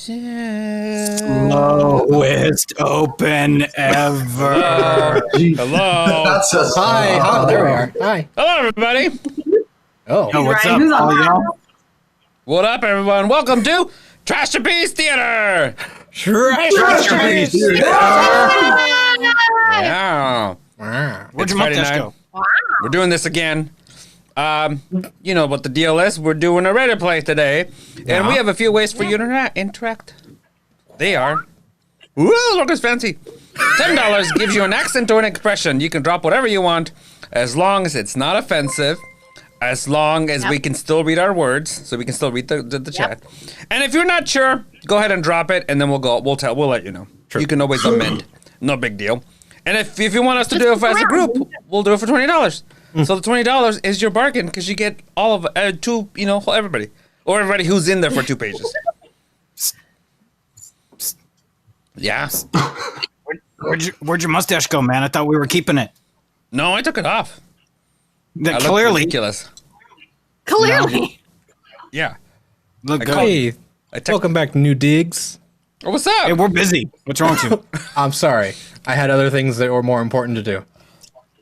Slowest open ever. Hello. That's a Hi. There we are. Hi. Hello, everybody. Oh. Yo, what's Ryan, up, who's on all y'all? What up, everyone? Welcome to Trashterpiece Theater. Trashterpiece. Yeah. Where'd It's your Friday mustache night. go? We're doing this again. You know what the deal is. We're doing a Reddit play today, and we have a few ways for you to interact. They are. Ooh, look, it's fancy. $10 gives you an accent or an expression. You can drop whatever you want, as long as it's not offensive, as long as we can still read our words, so we can still read the chat. And if you're not sure, go ahead and drop it, and then we'll let you know. True. You can always amend. No big deal. And if you want us to do it as a group, we'll do it for $20. So the $20 is your bargain because you get all of everybody, or everybody who's in there for 2 pages. Yeah. Where'd your mustache go, man? I thought we were keeping it. No, I took it off. I look Clearly. ridiculous. Clearly. Yeah. Look good. Hey, welcome back, New Digs. Oh, what's up? Hey, we're busy. What's wrong with you? I'm sorry. I had other things that were more important to do.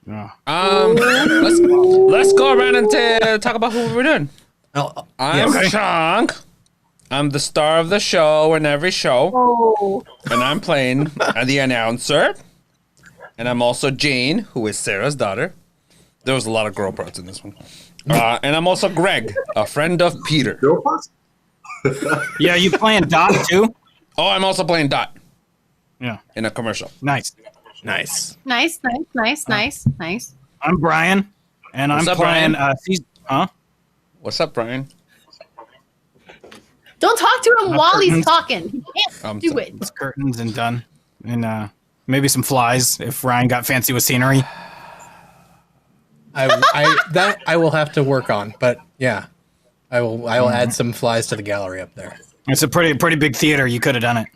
Let's go around and talk about who we're doing. Oh, I'm Chunk. I'm the star of the show in every show. Oh. And I'm playing the announcer. And I'm also Jane, who is Sarah's daughter. There was a lot of girl parts in this one. And I'm also Greg, a friend of Peter. Yeah, you playing Dot too? Oh, I'm also playing Dot Yeah. in a commercial. Nice. nice. Nice. I'm Brian, and What's I'm up, playing. Brian? What's up, Brian? Don't talk to him while he's curtains. talking. He can't I'm do sorry. it. It's curtains and done, and maybe some flies if Ryan got fancy with scenery. I will have to work on, but yeah, I will add some flies to the gallery up there. It's a pretty big theater. You could have done it.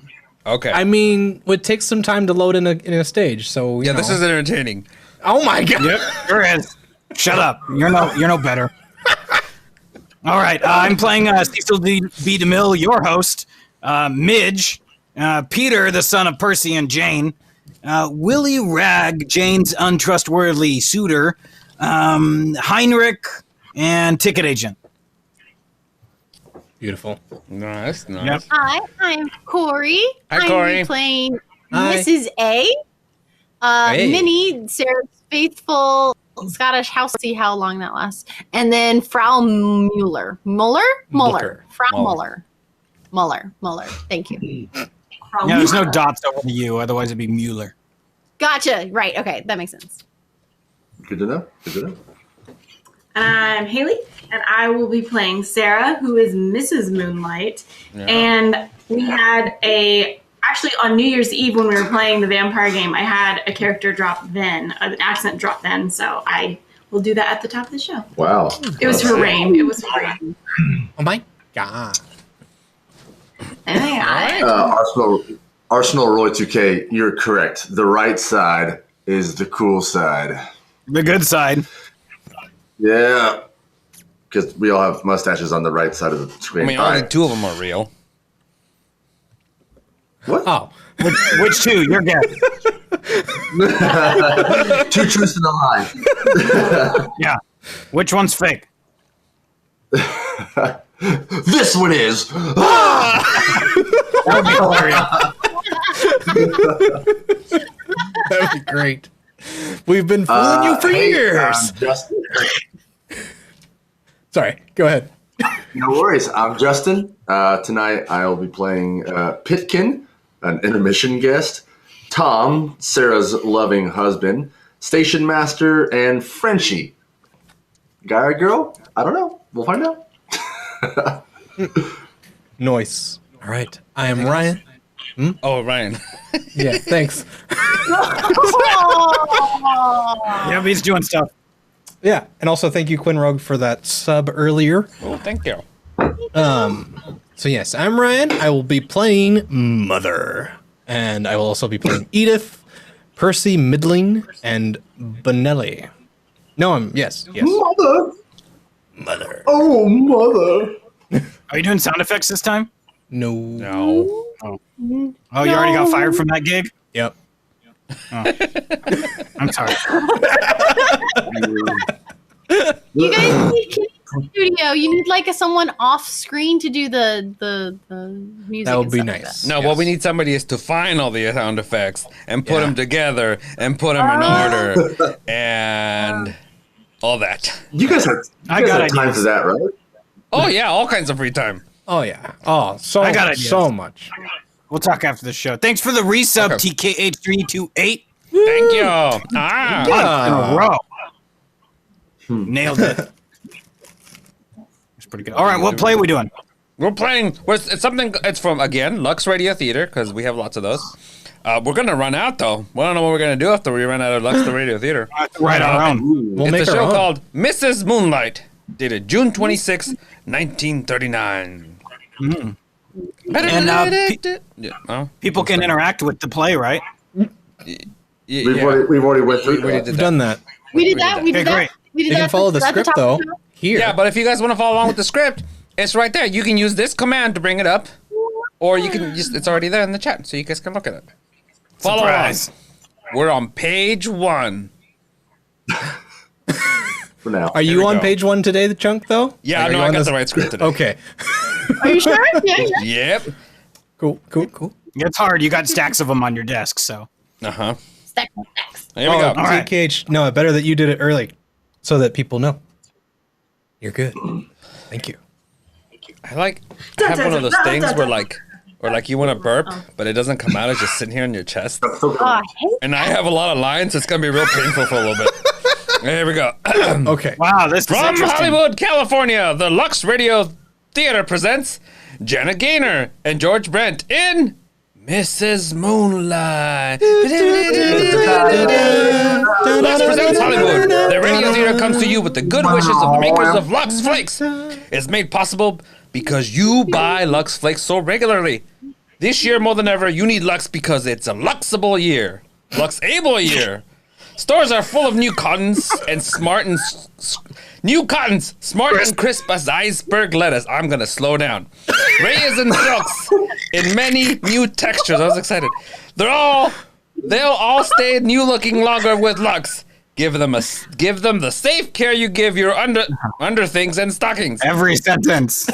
Okay. I mean, it takes some time to load in a stage, so yeah, this is entertaining. Oh my god! Yep, sure is. Shut up. You're no better. All right, I'm playing Cecil B. DeMille, your host. Midge, Peter, the son of Percy and Jane. Willie Rag, Jane's untrustworthy suitor. Heinrich, and Ticket Agent. Beautiful. Nice. Yep. Hi, I'm Corey. Hi, Corey. I'm playing Hi. Mrs. A. Hey. Minnie, Sarah's faithful Scottish house. See how long that lasts. And then Frau Mueller. Muller. Frau Mueller. Thank you. Yeah, there's no dots over the U, otherwise it'd be Mueller. Gotcha. Right. Okay. That makes sense. Good to know. I'm Haley, and I will be playing Sarah, who is Mrs. Moonlight. Yeah. And we had actually on New Year's Eve when we were playing the vampire game, I had a character drop then, an accent drop then, so I will do that at the top of the show. Wow. It was for rain. It was for rain. Oh my god! Arsenal Roy 2K, you're correct. The right side is the cool side. The good side. Yeah. Because we all have mustaches on the right side of the I screen. mean, only 2 of them are real. What? Oh, Which two? You're gay. 2 truths and a lie. Yeah. Which one's fake? This one is. That would be hilarious. that would be great. We've been fooling you for years. Justin. Sorry, go ahead. No worries. I'm Justin. Tonight I'll be playing Pitkin, an intermission guest, Tom, Sarah's loving husband, Station Master, and Frenchie. Guy or girl? I don't know. We'll find out. Noise. All right, I am Ryan. Oh, Ryan. Yeah, thanks. Yeah, he's doing stuff. Yeah, and also thank you, Quinn Rogue, for that sub earlier. Oh, thank you. So yes, I'm Ryan. I will be playing Mother, and I will also be playing Edith, Percy Middling, and Benelli. No, yes. Mother. Mother. Oh, mother. Are you doing sound effects this time? No. No. Oh, you already got fired from that gig? Yep. I'm sorry. You guys need Kitty Studio. You need like someone off screen to do the music. That would and be stuff like nice. that. No, what we need somebody is to find all the sound effects and put them together and put them in order and all that. You guys have, I you guys got have time ideas. for that, right? Oh yeah, all kinds of free time. Oh yeah. Oh, so I got ideas. so much. We'll talk after the show. Thanks for the resub, Okay. TKH328. Thank you. In Ah. a row. Nailed it. It's pretty good. All right, what play are we doing? We're playing. It's something. It's from again Lux Radio Theater because we have lots of those. We're gonna run out though. We don't know what we're gonna do after we run out of Lux Radio Theater. Right our own. We'll It's make a our show own. called Mrs. Moonlight, dated June 26, 1939. And Yeah, oh, people can interact with the play, right? yeah, We've already went through we already that. did We've that. done that. We did that. We Okay, did that. great. We did You that. can follow the at script top though. of the show. Here. Yeah, but if you guys want to follow along with the script, it's right there. You can use this command to bring it up, or you can just—it's already there in the chat, so you guys can look at it. Follow Surprise. along. We're on page 1. For now. Are you we on go. page 1 today, the chunk though? Yeah, Like, are no, you I on got this- the right script today. Okay. Are you sure? Yeah. Yep. Cool. It's hard. You got stacks of them on your desk, so. Uh huh. Stack stacks. Here we go. All right. TKH. No, better that you did it early, so that people know. You're good. Thank you. I have one of those things where like you want to burp, but it doesn't come out. It's just sitting here in your chest. Oh, I hate And I have a lot of lines. So it's gonna be real painful for a little bit. Here we go. Okay. Wow, this is From interesting. Hollywood, California, the Lux Radio Theater presents Janet Gaynor and George Brent in Mrs. Moonlight. Lux presents Hollywood. The radio theater comes to you with the good wishes of the makers of Lux Flakes. It's made possible because you buy Lux Flakes so regularly. This year more than ever, you need Lux because it's a Luxable year. Luxable year. Stores are full of new cottons and smart and crisp as iceberg lettuce. I'm gonna slow down. Raisin silks in many new textures. I was excited. They'll all stay new looking longer with Lux. Give them the safe care you give your under things and stockings. Every sentence.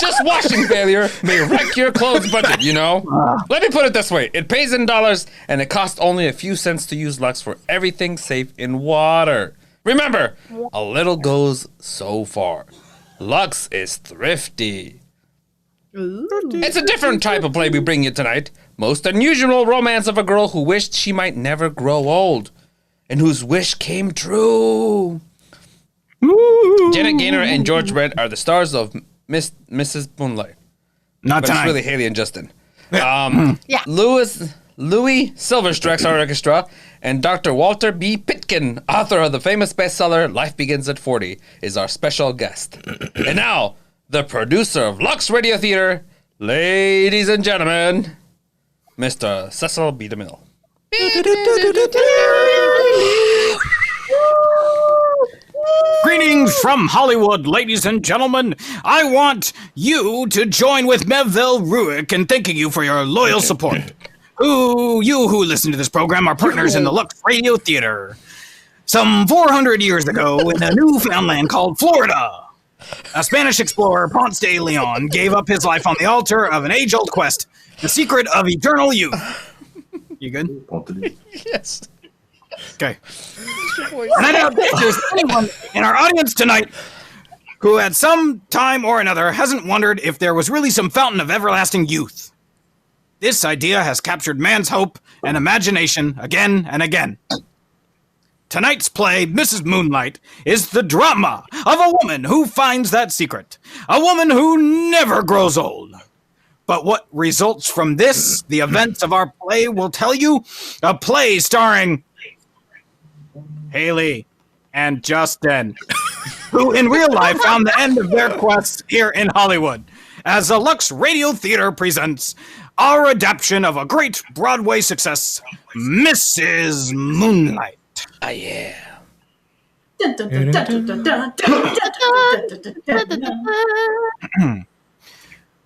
Just washing failure may wreck your clothes budget, you know? Let me put it this way. It pays in dollars, and it costs only a few cents to use Lux for everything safe in water. Remember, a little goes so far. Lux is thrifty. It's a different type of play we bring you tonight. Most unusual romance of a girl who wished she might never grow old, and whose wish came true. Janet Gaynor and George Brent are the stars of Mrs. Moonlight. Not But tonight. it's really Haley and Justin. Yeah. Louis Silverstreck's our orchestra, and Dr. Walter B. Pitkin, author of the famous bestseller Life Begins at 40, is our special guest. And now, the producer of Lux Radio Theater, ladies and gentlemen, Mr. Cecil B. DeMille. Greetings from Hollywood, ladies and gentlemen. I want you to join with Melville Ruick in thanking you for your loyal support. Who listen to this program are partners in the Lux Radio Theater. Some 400 years ago, in a Newfoundland called Florida, a Spanish explorer, Ponce de Leon, gave up his life on the altar of an age-old quest, the secret of eternal youth. You good? Yes. Okay. And I doubt if there's anyone in our audience tonight who at some time or another hasn't wondered if there was really some fountain of everlasting youth. This idea has captured man's hope and imagination again and again. Tonight's play, Mrs. Moonlight, is the drama of a woman who finds that secret. A woman who never grows old. But what results from this, the events of our play, will tell you. A play starring Haley and Justin, who in real life found the end of their quests here in Hollywood, as the Lux Radio Theater presents our adaptation of a great Broadway success, Mrs. Moonlight. Ah, yeah.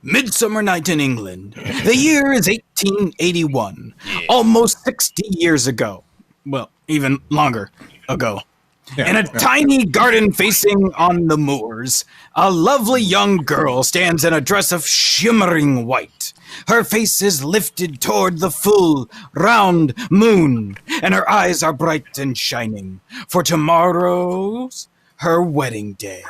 Midsummer Night in England. The year is 1881. Almost 60 years ago. Well, even longer ago. In a tiny garden facing on the moors, a lovely young girl stands in a dress of shimmering white. Her face is lifted toward the full, round moon, and her eyes are bright and shining, for tomorrow's her wedding day.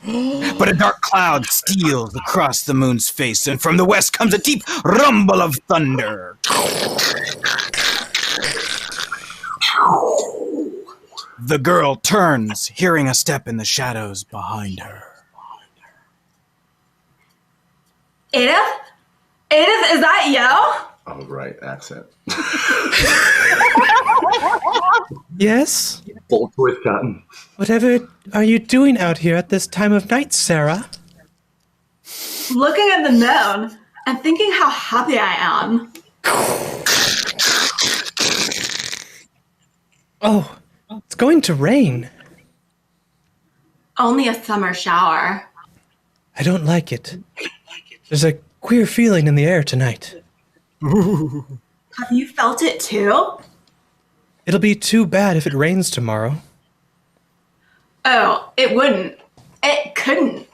But a dark cloud steals across the moon's face, and from the west comes a deep rumble of thunder. The girl turns, hearing a step in the shadows behind her. Edith? Edith, is that you? Oh, right, accent. Yes? Full twist cotton. Whatever are you doing out here at this time of night, Sarah? Looking at the moon and thinking how happy I am. Oh, it's going to rain. Only a summer shower. I don't like it. There's a queer feeling in the air tonight. Have you felt it too? It'll be too bad if it rains tomorrow. Oh, it wouldn't. It couldn't.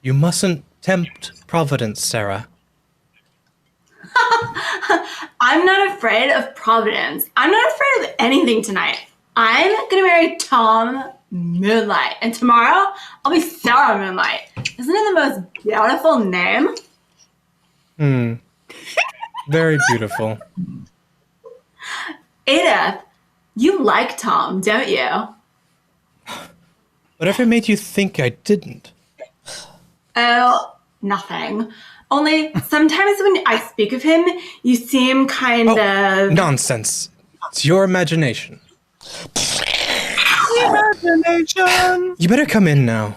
You mustn't tempt Providence, Sarah. I'm not afraid of Providence. I'm not afraid of anything tonight. I'm gonna marry Tom Moonlight, and tomorrow I'll be Sarah Moonlight. Isn't it the most beautiful name? Very beautiful. Edith, you like Tom, don't you? Whatever made you think I didn't? Oh, nothing. Only sometimes when I speak of him, you seem kind of... Nonsense. It's your imagination. Imagination! You better come in now.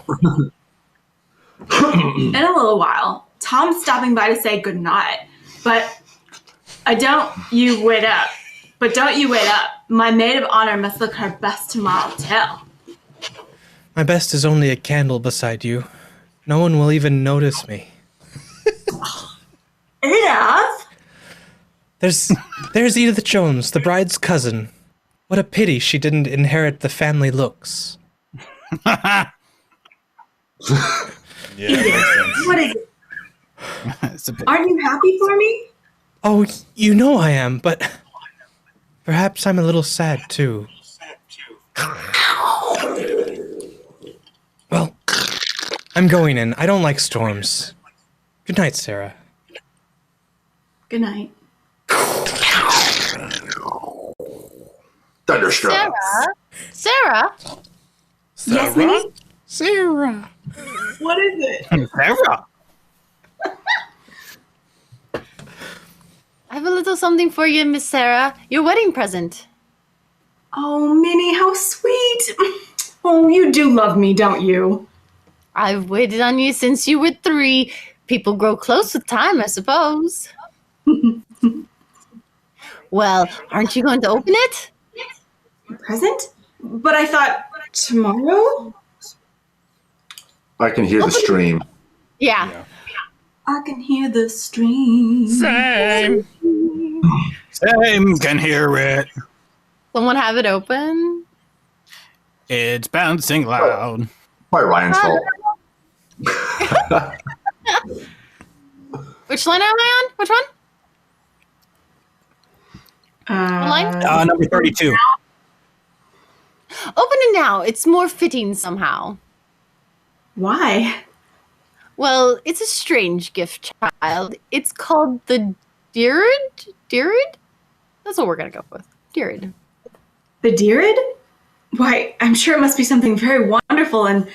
In a little while, Tom's stopping by to say goodnight. But don't you wait up. My maid of honor must look her best tomorrow, too. My best is only a candle beside you. No one will even notice me. Edith? There's Edith Jones, the bride's cousin. What a pity she didn't inherit the family looks. Yeah, What is it? It's a bit- Aren't you happy for me? Oh, you know I am, but perhaps I'm a little sad too. Well, I'm going in. I don't like storms. Good night, Sarah. Good night. Thunderstruck. Sarah? Yes, Minnie? Sarah. What is it? Sarah! I have a little something for you, Miss Sarah. Your wedding present. Oh, Minnie, how sweet. Oh, you do love me, don't you? I've waited on you since you were 3. People grow close with time, I suppose. Well, aren't you going to open it? Present? But I thought tomorrow? I can hear the stream. Yeah. I can hear the stream. Same. Same can hear it. Someone have it open? It's bouncing loud. Probably Ryan's fault. Which line am I on? Which one? What line? Number 32. Open it now. It's more fitting somehow. Why? Well, it's a strange gift, child. It's called the Dearid? Dearid? That's what we're going to go with. Dearid. The Dearid? Why, I'm sure it must be something very wonderful and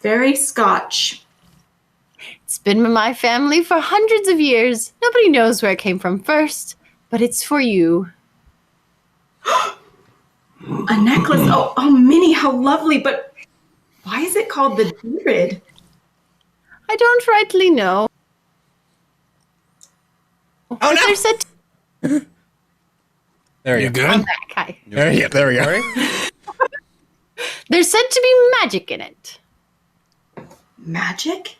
very Scotch. It's been in my family for hundreds of years. Nobody knows where it came from first, but it's for you. A necklace? Oh, Minnie, how lovely, but why is it called the Dearid? I don't rightly know. Oh, no! They're said to There You you go. good? come back. Hi. There you go. There's said to be magic in it. Magic?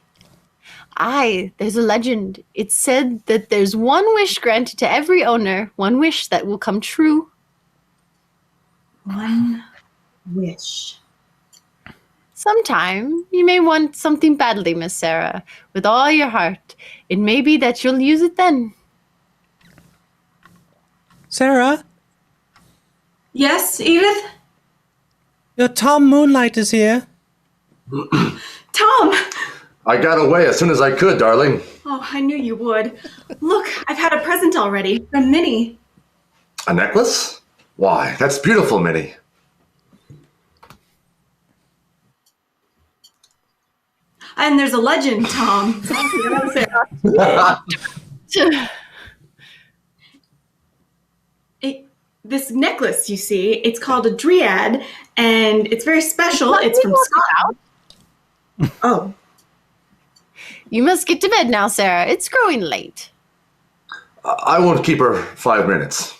Aye, there's a legend. It's said that there's one wish granted to every owner, one wish that will come true. One wish. Sometime you may want something badly, Miss Sarah, with all your heart. It may be that you'll use it then. Sarah, Yes, Edith? your Tom Moonlight is here. Tom! I got away as soon as I could, darling. Oh, I knew you would. Look, I've had a present already from Minnie. A necklace? Why, that's beautiful, Minnie. And there's a legend, Tom. This necklace, you see, it's called a Dryad, and it's very special. It's from Scotland. Oh. You must get to bed now, Sarah. It's growing late. I won't keep her 5 minutes.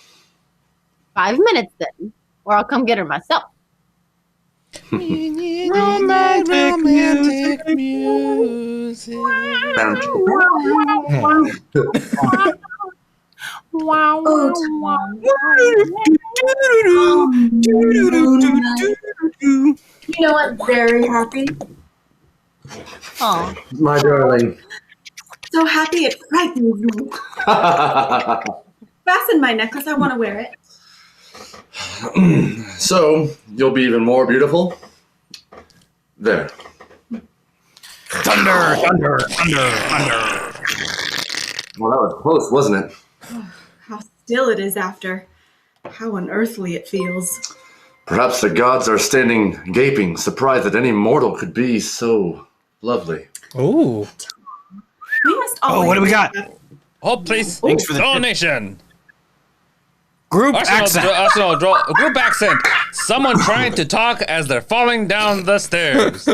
5 minutes then, or I'll come get her myself. Romantic music. Wow. You know what? Very happy. Oh, My darling. So happy it frightens me. Fasten my necklace. I want to wear it. So, you'll be even more beautiful? There. Thunder, thunder, thunder, thunder. Well, that was close, wasn't it? How still it is after. How unearthly it feels. Perhaps the gods are standing gaping, surprised that any mortal could be so lovely. Ooh. We must Oh, what do we got? Hold, please. Thanks for the tip. Donation. Group accent. Group accent. Someone trying to talk as they're falling down the stairs.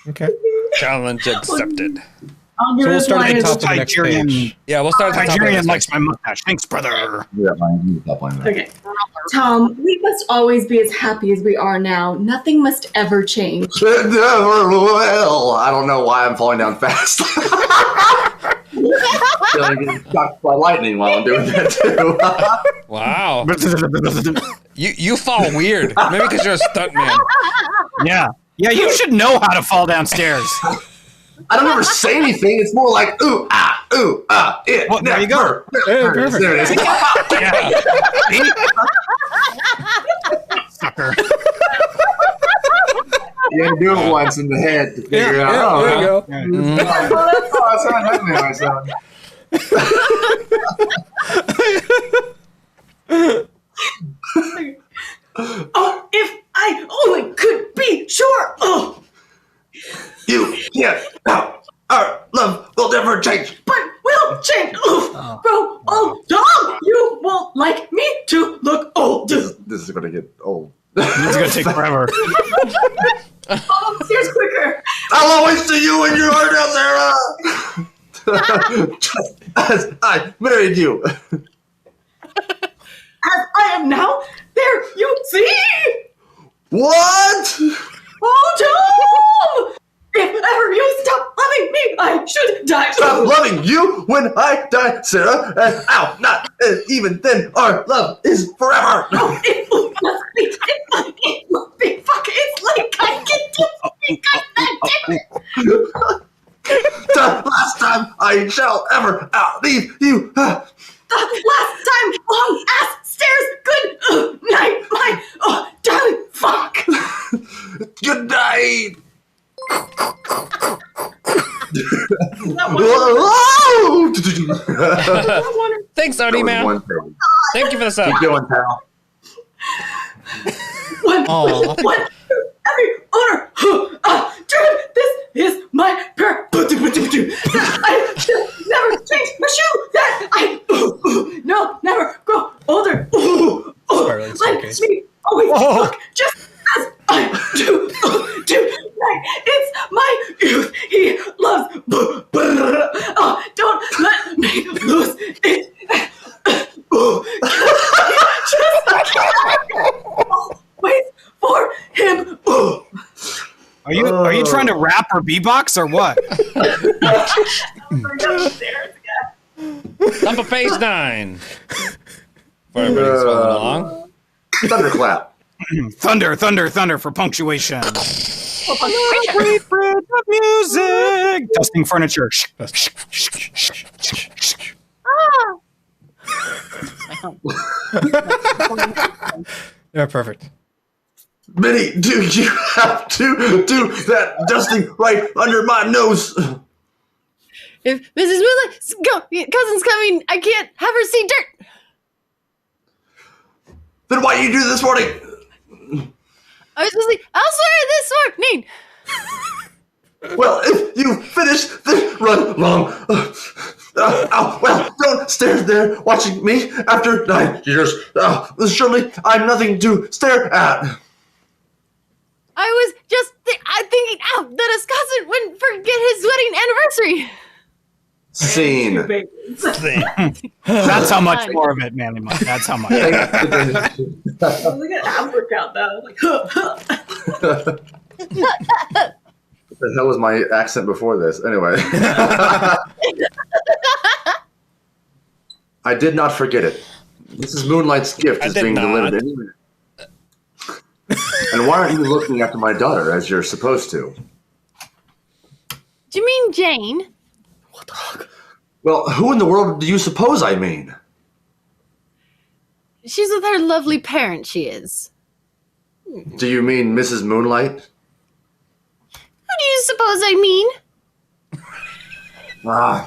Okay. Challenge accepted. I'll do So we'll this start at line the as- top of the next Nigerian- page. Yeah, we'll start at the top. Nigerian of the likes my mustache. Thanks, brother. Yeah, mine. Top line. Okay. Tom, we must always be as happy as we are now. Nothing must ever change. Well, I don't know why I'm falling down fast. Feeling getting shocked by lightning while I'm doing that too. Wow. You fall weird. Maybe because you're a stuntman. Yeah. Yeah, you should know how to fall downstairs. I don't ever say anything. It's more like ooh ah. It. Well, there you go. There it is. There it is. Yeah. See? Sucker. You had to do it once in the head to figure it out. Yeah, there you go. That's how I nightmare myself. Oh, if I only could be sure. Oh, You can't. Our love will never change. but we'll change. Oh, grow old. Tom, you won't like me to look old. This is gonna get old. It's gonna take forever. Oh, upstairs quicker. I'll always see you when you are down there. Just as I married you. As I am now, there you see. What? Oh, Tom! If ever you stop loving me, I should die. Stop loving you when I die, Sarah. And ow, not even then. Our love is forever. Oh, it must be. It must be. Fuck! It's like I get to speak. The last time I shall ever outleave you. The last time, long ass stairs. Good night, my darling. Fuck. Good night. Whoa! Thanks, Artie, man. Thank you for the sub. Keep going, pal. Aw. One, every owner. This is my prayer. I shall never change my shoe. That I no never grow older. Spiraling Let staircase. me always Whoa. look just as I do tonight. It's my youth. He loves. Don't let me lose it. Wait for him. Are you trying to rap or beatbox or what? Top of page 9. For everybody's following along. Thunderclap. Thunder, thunder, thunder for punctuation. Great bridge of music. Dusting furniture. Yeah, perfect. Minnie, do you have to do that dusting right under my nose? If Mrs. Moonlight's cousin's coming, I can't have her see dirt. Then why you do this morning? I was supposed to elsewhere this morning. Well, if you finish this run long, well, don't stare there watching me after 9 years. Surely I'm nothing to stare at. I was just thinking that his cousin wouldn't forget his wedding anniversary. Scene. That's how much more of it, Manly Monk. That's how much. Look at ab workout though. Like, What the hell was my accent before this? Anyway. I did not forget it. Mrs. Moonlight's gift is being delivered any minute. And why aren't you looking after my daughter as you're supposed to? Do you mean Jane? What the fuck? Well, who in the world do you suppose I mean? She's with her lovely parent, she is. Do you mean Mrs. Moonlight? Who do you suppose I mean?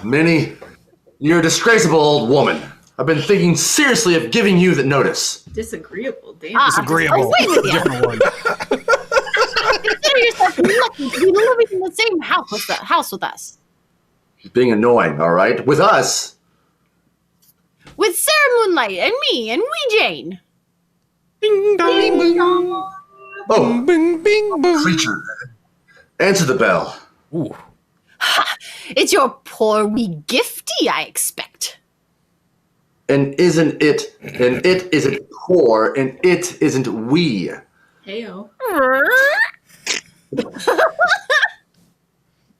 Minnie, you're a disgraceful old woman. I've been thinking seriously of giving you the notice. disagreeable, damn. Disagreeable. Away with you. Different word. Consider yourself lucky to be living in the same house with us. She's being annoying, all right? With us. With Sarah Moonlight and me and Wee Jane. Bing dong, boom. Oh, Bing bing boom. creature. Answer the bell. Ooh. It's your poor wee gifty, I expect. And it isn't poor, and it isn't we. Heyo.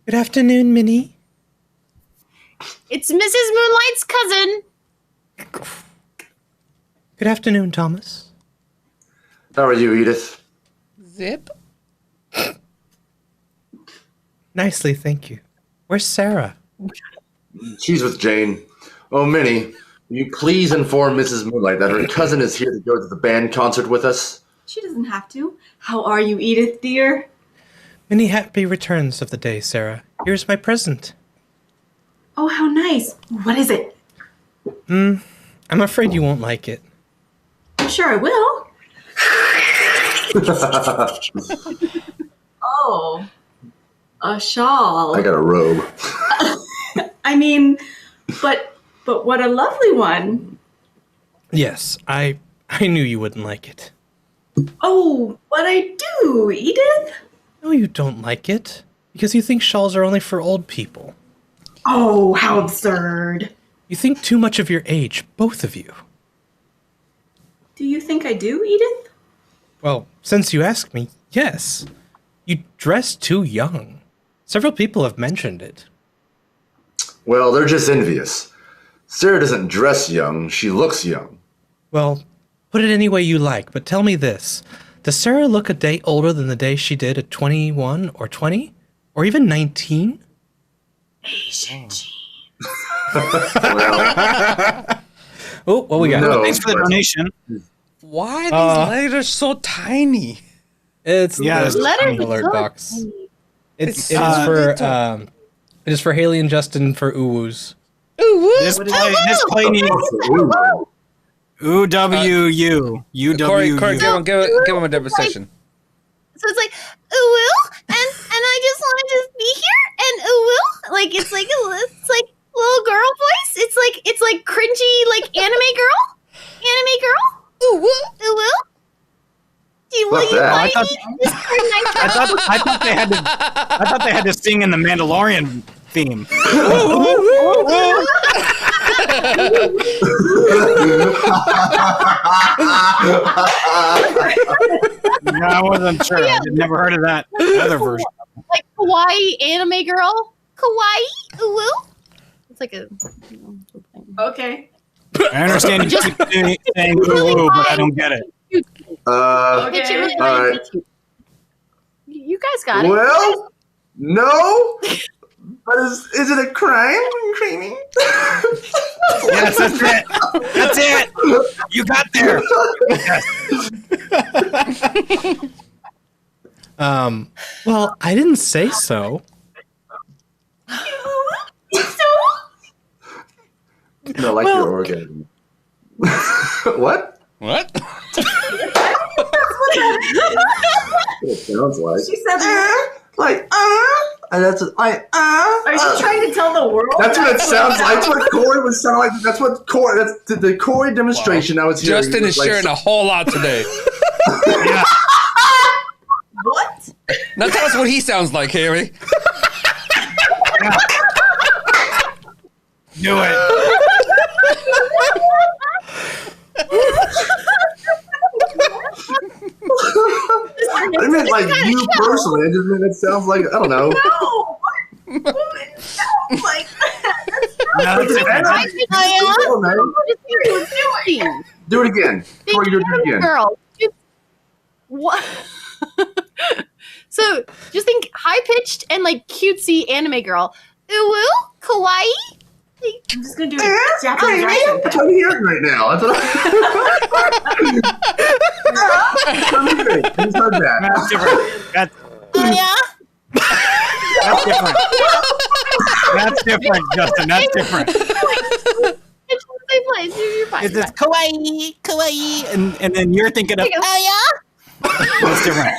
Good afternoon, Minnie. It's Mrs. Moonlight's cousin. Good afternoon, Thomas. How are you, Edith? Zip. Nicely, thank you. Where's Sarah? She's with Jane. Oh, Minnie, will you please inform Mrs. Moonlight that her cousin is here to go to the band concert with us? She doesn't have to. How are you, Edith, dear? Many happy returns of the day, Sarah. Here's my present. Oh, how nice. What is it? I'm afraid you won't like it. I'm sure I will. Oh, a shawl. I got a robe. I mean, but what a lovely one. Yes, I knew you wouldn't like it. Oh, what I do, Edith? No, you don't like it. Because you think shawls are only for old people. Oh, how absurd. You think too much of your age, both of you. Do you think I do, Edith? Well, since you ask me, yes. You dress too young. Several people have mentioned it. Well, they're just envious. Sarah doesn't dress young, she looks young. Well, put it any way you like, but tell me this. Does Sarah look a day older than the day she did at 21 or 20? Or even 19? Asian Oh, what we got? No. Thanks for the donation. Why are these letters so tiny? It's Yeah, the the letters alert are box. tiny. It is for Haley and Justin for Uwoos. This play needs UWU. Corey, UWU. give him a demonstration. So it's like, ooh, and I just wanted to be here, and ooh, like it's like little girl voice. It's like cringy, like anime girl. Ooh. Will Fuck you that. like I me? Mr. I thought they had to sing in the Mandalorian theme. I wasn't sure. I'd never heard of that other version. Like Kawaii anime girl. kawaii, ooh. It's like a. Okay. I understand you keep saying ooh, but I don't get it. Pitch it Okay. really all high. right. You guys got it. Well, no. But is it a crime? Creamy? Yes, that's it. That's it. You got there. Yes. Well, I didn't say so. No, like your organ. What? What? It sounds like. She said, Like, and that's like, are you trying to tell the world? That's what it sounds like. That's what Corey would sound like. That's what Corey. That's the Corey demonstration I was hearing. Justin is was like, sharing a whole lot today. Yeah. What? Now tell us what he sounds like, Harry. Do it. I meant like you personally. I just meant it sounds like I don't know. No. What? It sounds like No, it's different. Do it again. Corey, do it again. Girl. What? So just think high pitched and like cutesy anime girl. Ooh, kawaii. I'm just gonna do a Japanese accent. That's what I'm hearing right now. That's what I just heard that. That's different. That's different. That's different, Justin. That's different. It's the same place. You're fine. It's this kawaii, and then you're thinking of that's different.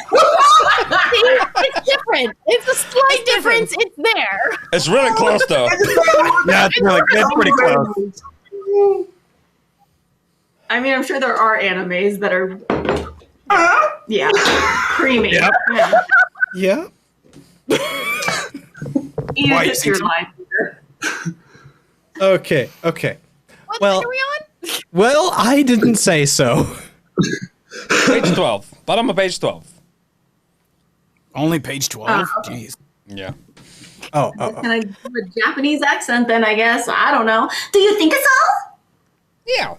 It's different. It's a slight difference. It's there. It's really close though. Yeah, that's pretty close. I mean, I'm sure there are animes that are, yeah, creamy. Yep. Yeah. Yeah. Edith, Why, you it's see your some- line. Okay. What Well- page are we on? Well, I didn't say so. Page 12. Bottom of page 12. Only page 12. Jeez. Yeah. Oh. Can I do a Japanese accent then, I guess? I don't know. Do you think so? Yeah.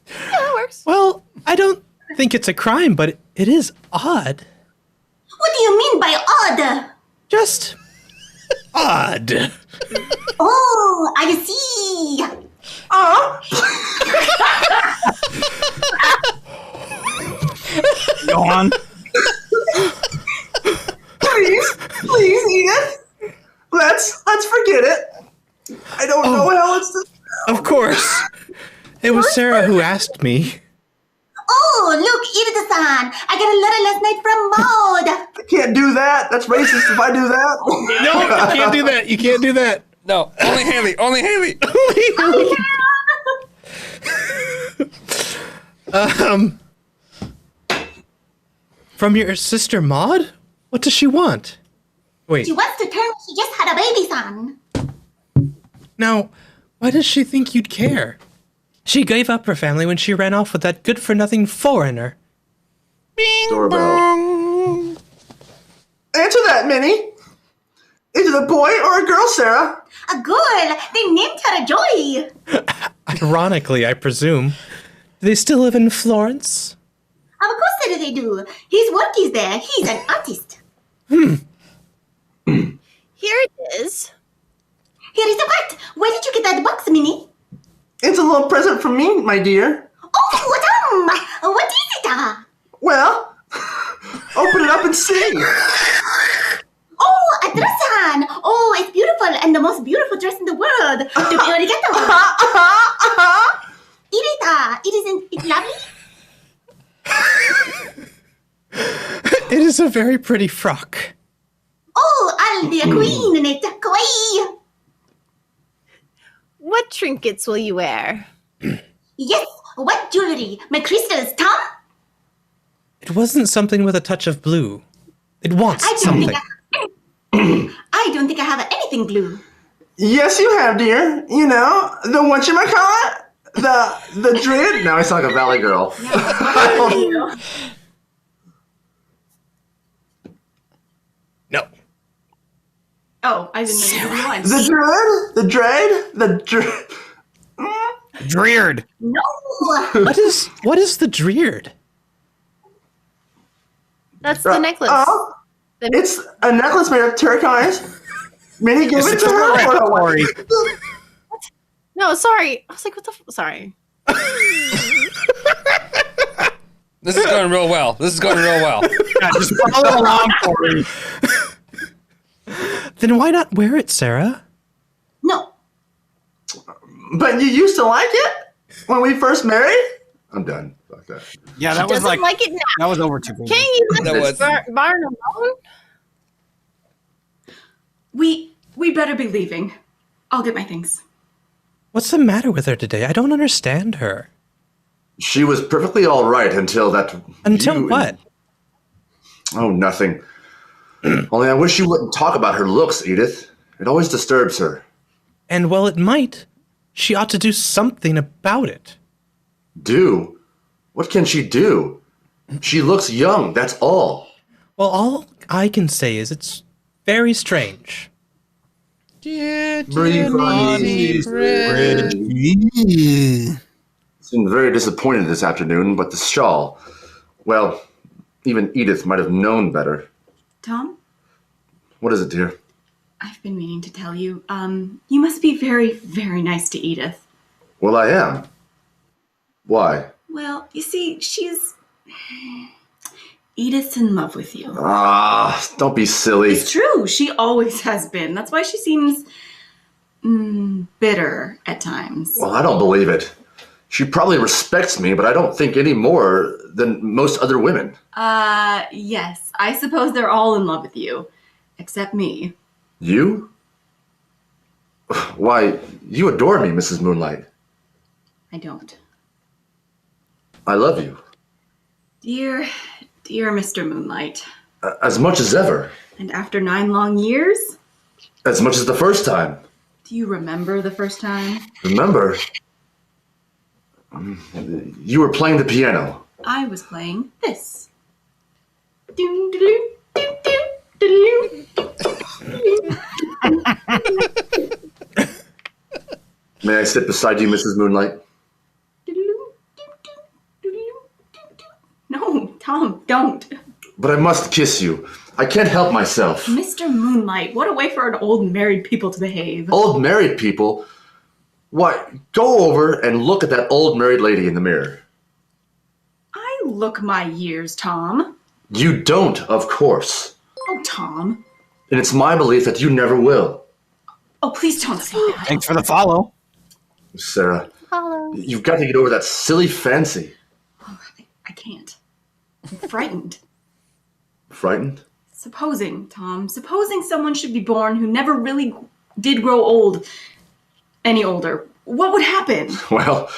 Yeah, that works. Well, I don't think it's a crime, but it is odd. What do you mean by odd? Just odd. Oh, I see. Go on. Please, Edith. Let's forget it. I don't know how it's. Of course. It was Sarah who asked me. Oh, look, Edith-san. I got a letter last night from Maud. I can't do that. That's racist if I do that. No, you can't do that. You can't do that. No, only Haley. Only Haley. From your sister Maud? What does she want? Wait, She wants to tell me she just had a baby son. now, why does she think you'd care? She gave up her family when she ran off with that good-for-nothing foreigner. Doorbell. Answer that, Minnie. Is it a boy or a girl, Sarah? A girl. They named her Joy. Ironically, I presume. Do they still live in Florence? Of course they do. His work is there. He's an artist. Here it is. Here is the what? Where did you get that box, Minnie? It's a little present from me, my dear. Oh, what is it? Well, open it up and see. Oh, a dress on. Oh, it's beautiful and the most beautiful dress in the world. To be arigato. It's lovely. It is a very pretty frock. Oh, I'll be a queen in it. Kawaii. What trinkets will you wear? Yes, what jewelry? My crystals, Tom? It wasn't something with a touch of blue. It wants I don't something. think I don't think I have anything blue. Yes, you have, dear. You know, the whatchamacallit? The dread? Now I sound like a valley girl. No. Oh, I didn't know you were line. The dread. Dreared. No. What is the dreared? That's the necklace. Oh, it's a necklace made of turquoise. Minnie gave it to her. Sorry. No, sorry. I was like, what the? Sorry. This is going real well. Yeah, just follow along, Corey. Then why not wear it, Sarah? No. But you used to like it when we first married? I'm done. Fuck that. Yeah, that was Doesn't like it now. that was over too quick. Can't you That let was- this barn alone? We better be leaving. I'll get my things. What's the matter with her today? I don't understand her. She was perfectly all right until that. Until what? Oh, nothing. Only I wish you wouldn't talk about her looks, Edith. It always disturbs her. And well, it might. She ought to do something about it. Do? What can she do? She looks young, that's all. Well, all I can say is it's very strange. Breathe on me, Seemed very disappointed this afternoon, but the shawl. Well, even Edith might have known better. Tom, What is it, dear? I've been meaning to tell you. You must be very, very nice to Edith. Well, I am. Why? Well, you see, Edith's in love with you. Ah, don't be silly. It's true. She always has been. That's why she seems bitter at times. Well, I don't believe it. She probably respects me, but I don't think any more than most other women. Yes. I suppose they're all in love with you. Except me. You? Why, you adore me, Mrs. Moonlight. I don't. I love you. Dear Mr. Moonlight. As much as ever. And after 9 long years? As much as the first time. Do you remember the first time? Remember? You were playing the piano. I was playing this. Doom, doom, doom, doom, doom. May I sit beside you, Mrs. Moonlight? No, Tom, don't. But I must kiss you. I can't help myself. Mr. Moonlight, what a way for an old married people to behave. Old married people? Why, go over and look at that old married lady in the mirror. I look my years, Tom. You don't, of course. Oh, Tom. And it's my belief that you never will. Oh, please don't say that. Thanks for the follow. Sarah, Hello. you've got to get over that silly fancy. I can't. I'm frightened. Frightened? Supposing, Tom, supposing someone should be born who never really did grow old, any older, what would happen? Well,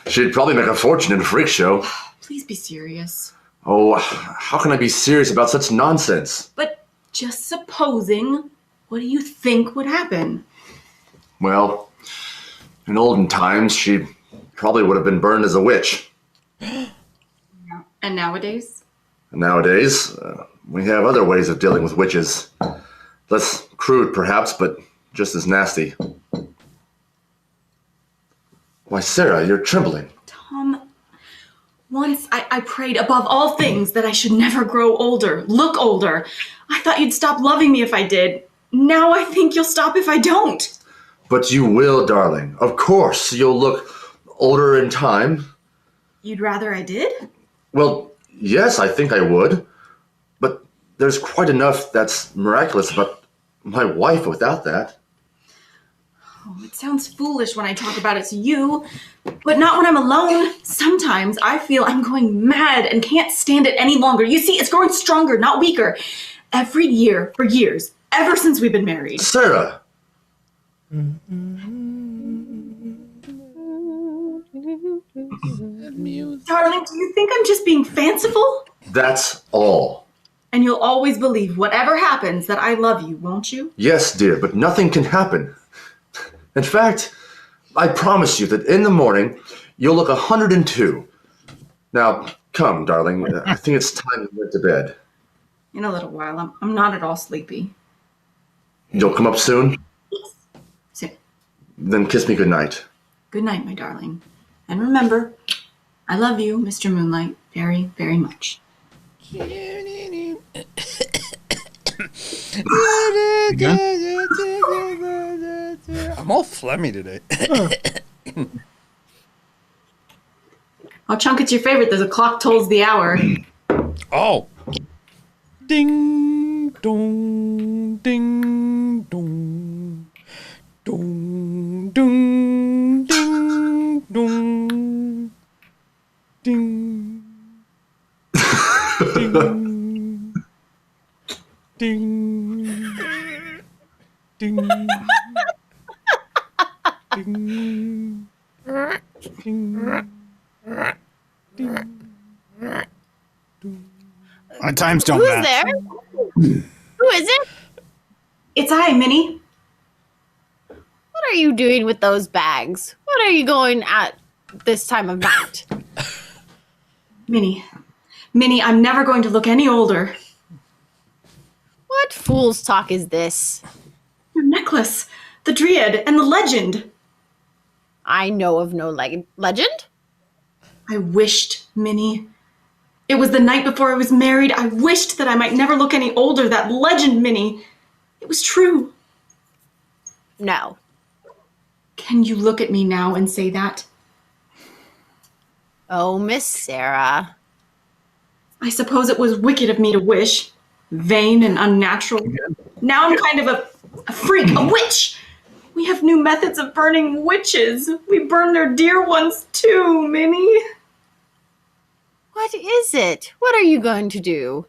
she'd probably make a fortune in a freak show. Please be serious. Oh, how can I be serious about such nonsense? But just supposing, what do you think would happen? Well, in olden times, she probably would have been burned as a witch. And nowadays? Nowadays, we have other ways of dealing with witches. Less crude, perhaps, but just as nasty. Why, Sarah, you're trembling. Tom, once I prayed above all things that I should never grow older, look older. I thought you'd stop loving me if I did. Now I think you'll stop if I don't. But you will, darling. Of course, you'll look older in time. You'd rather I did? Well, yes, I think I would. But there's quite enough that's miraculous about my wife without that. Oh, it sounds foolish when I talk about it to you, but not when I'm alone. Sometimes I feel I'm going mad and can't stand it any longer. You see, it's growing stronger, not weaker. Every year, for years, ever since we've been married. Sarah! Darling, do you think I'm just being fanciful? That's all. And you'll always believe whatever happens that I love you, won't you? Yes, dear, but nothing can happen. In fact, I promise you that in the morning, you'll look 102. Now, come, darling. I think it's time you went to bed. In a little while. I'm not at all sleepy. You'll come up soon? So, Then kiss me goodnight. good night, my darling. And remember, I love you, Mr. Moonlight, very, very much. I'm all phlegmy today. Oh, Chunk, it's your favorite. There's a clock tolls the hour. Oh. Ding dong, ding dong, dong, dong, ding dong, ding, ding, ding, ding, ding, ding. My times don't Who's match. there? Who is it? It's I, Minnie. What are you doing with those bags? What are you going at this time of night? Minnie. Minnie, I'm never going to look any older. What fool's talk is this? Your necklace, the Dryad, and the legend. I know of no legend. I wished, Minnie. It was the night before I was married. I wished that I might never look any older. That legend, Minnie. It was true. No. Can you look at me now and say that? Oh, Miss Sarah. I suppose it was wicked of me to wish. Vain and unnatural. Now I'm kind of a freak, a witch. We have new methods of burning witches. We burn their dear ones too, Minnie. What is it? What are you going to do?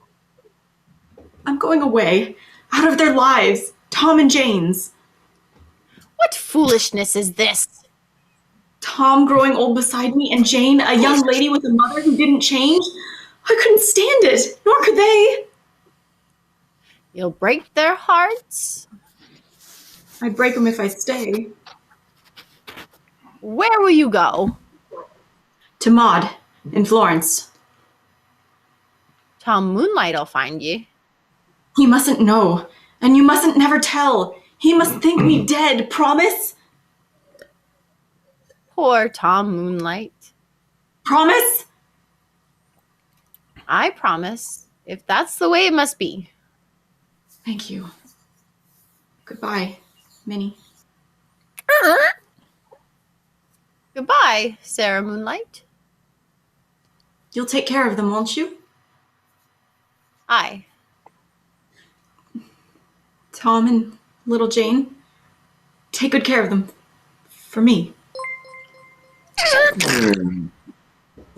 I'm going away, out of their lives, Tom and Jane's. What foolishness is this? Tom growing old beside me, and Jane, a young lady with a mother who didn't change. I couldn't stand it, nor could they. You'll break their hearts? I'd break them if I stay. Where will you go? To Maud, in Florence. Tom Moonlight'll find you. He mustn't know, and you mustn't never tell. He must think me dead, promise? Poor Tom Moonlight. Promise? I promise, if that's the way it must be. Thank you. Goodbye, Minnie. Goodbye, Sarah Moonlight. You'll take care of them, won't you? Aye. Tom and little Jane, take good care of them. For me.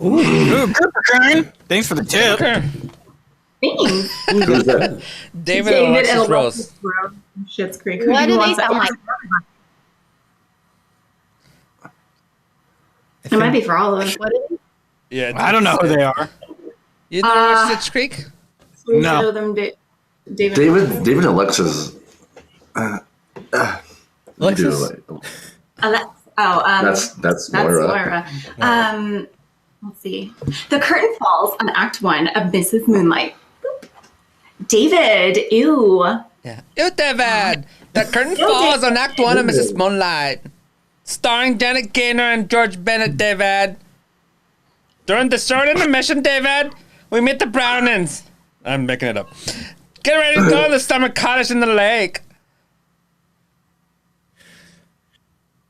Ooh, good for Karen. Thanks for the tip. Thanks. Who's that? David and Alexis Rose. Schitt's Creek. What do they wants that? sound like? It might be for all of us. What is it? Yeah, I don't know who they are. You know watch Schitt's Creek? No. Show them David. David and Alexis. Alexis? That's Moira. Moira. Let's see. The curtain falls on Act 1 of Mrs. Moonlight. Boop. David, ew. Yeah. Ew, David! The curtain falls on Act 1 of Mrs. Moonlight. Starring Janet Gaynor and George Bennett, David. During the short intermission, David, we meet the Brownings. I'm making it up. Get ready to go to the summer cottage in the lake.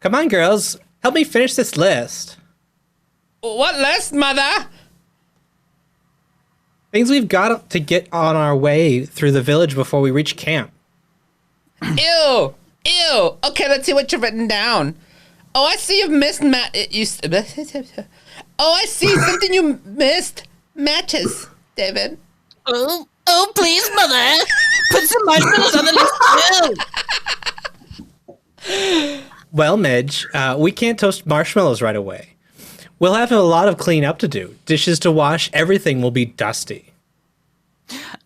Come on, girls. Help me finish this list. What list, mother? Things we've got to get on our way through the village before we reach camp. Ew. Ew. Okay, let's see what you've written down. Oh, I see you've missed Oh, I see something you missed. Matches, David. Oh, please, mother. Put some marshmallows on the list too. Well, Midge, we can't toast marshmallows right away. We'll have a lot of cleanup to do. Dishes to wash, everything will be dusty.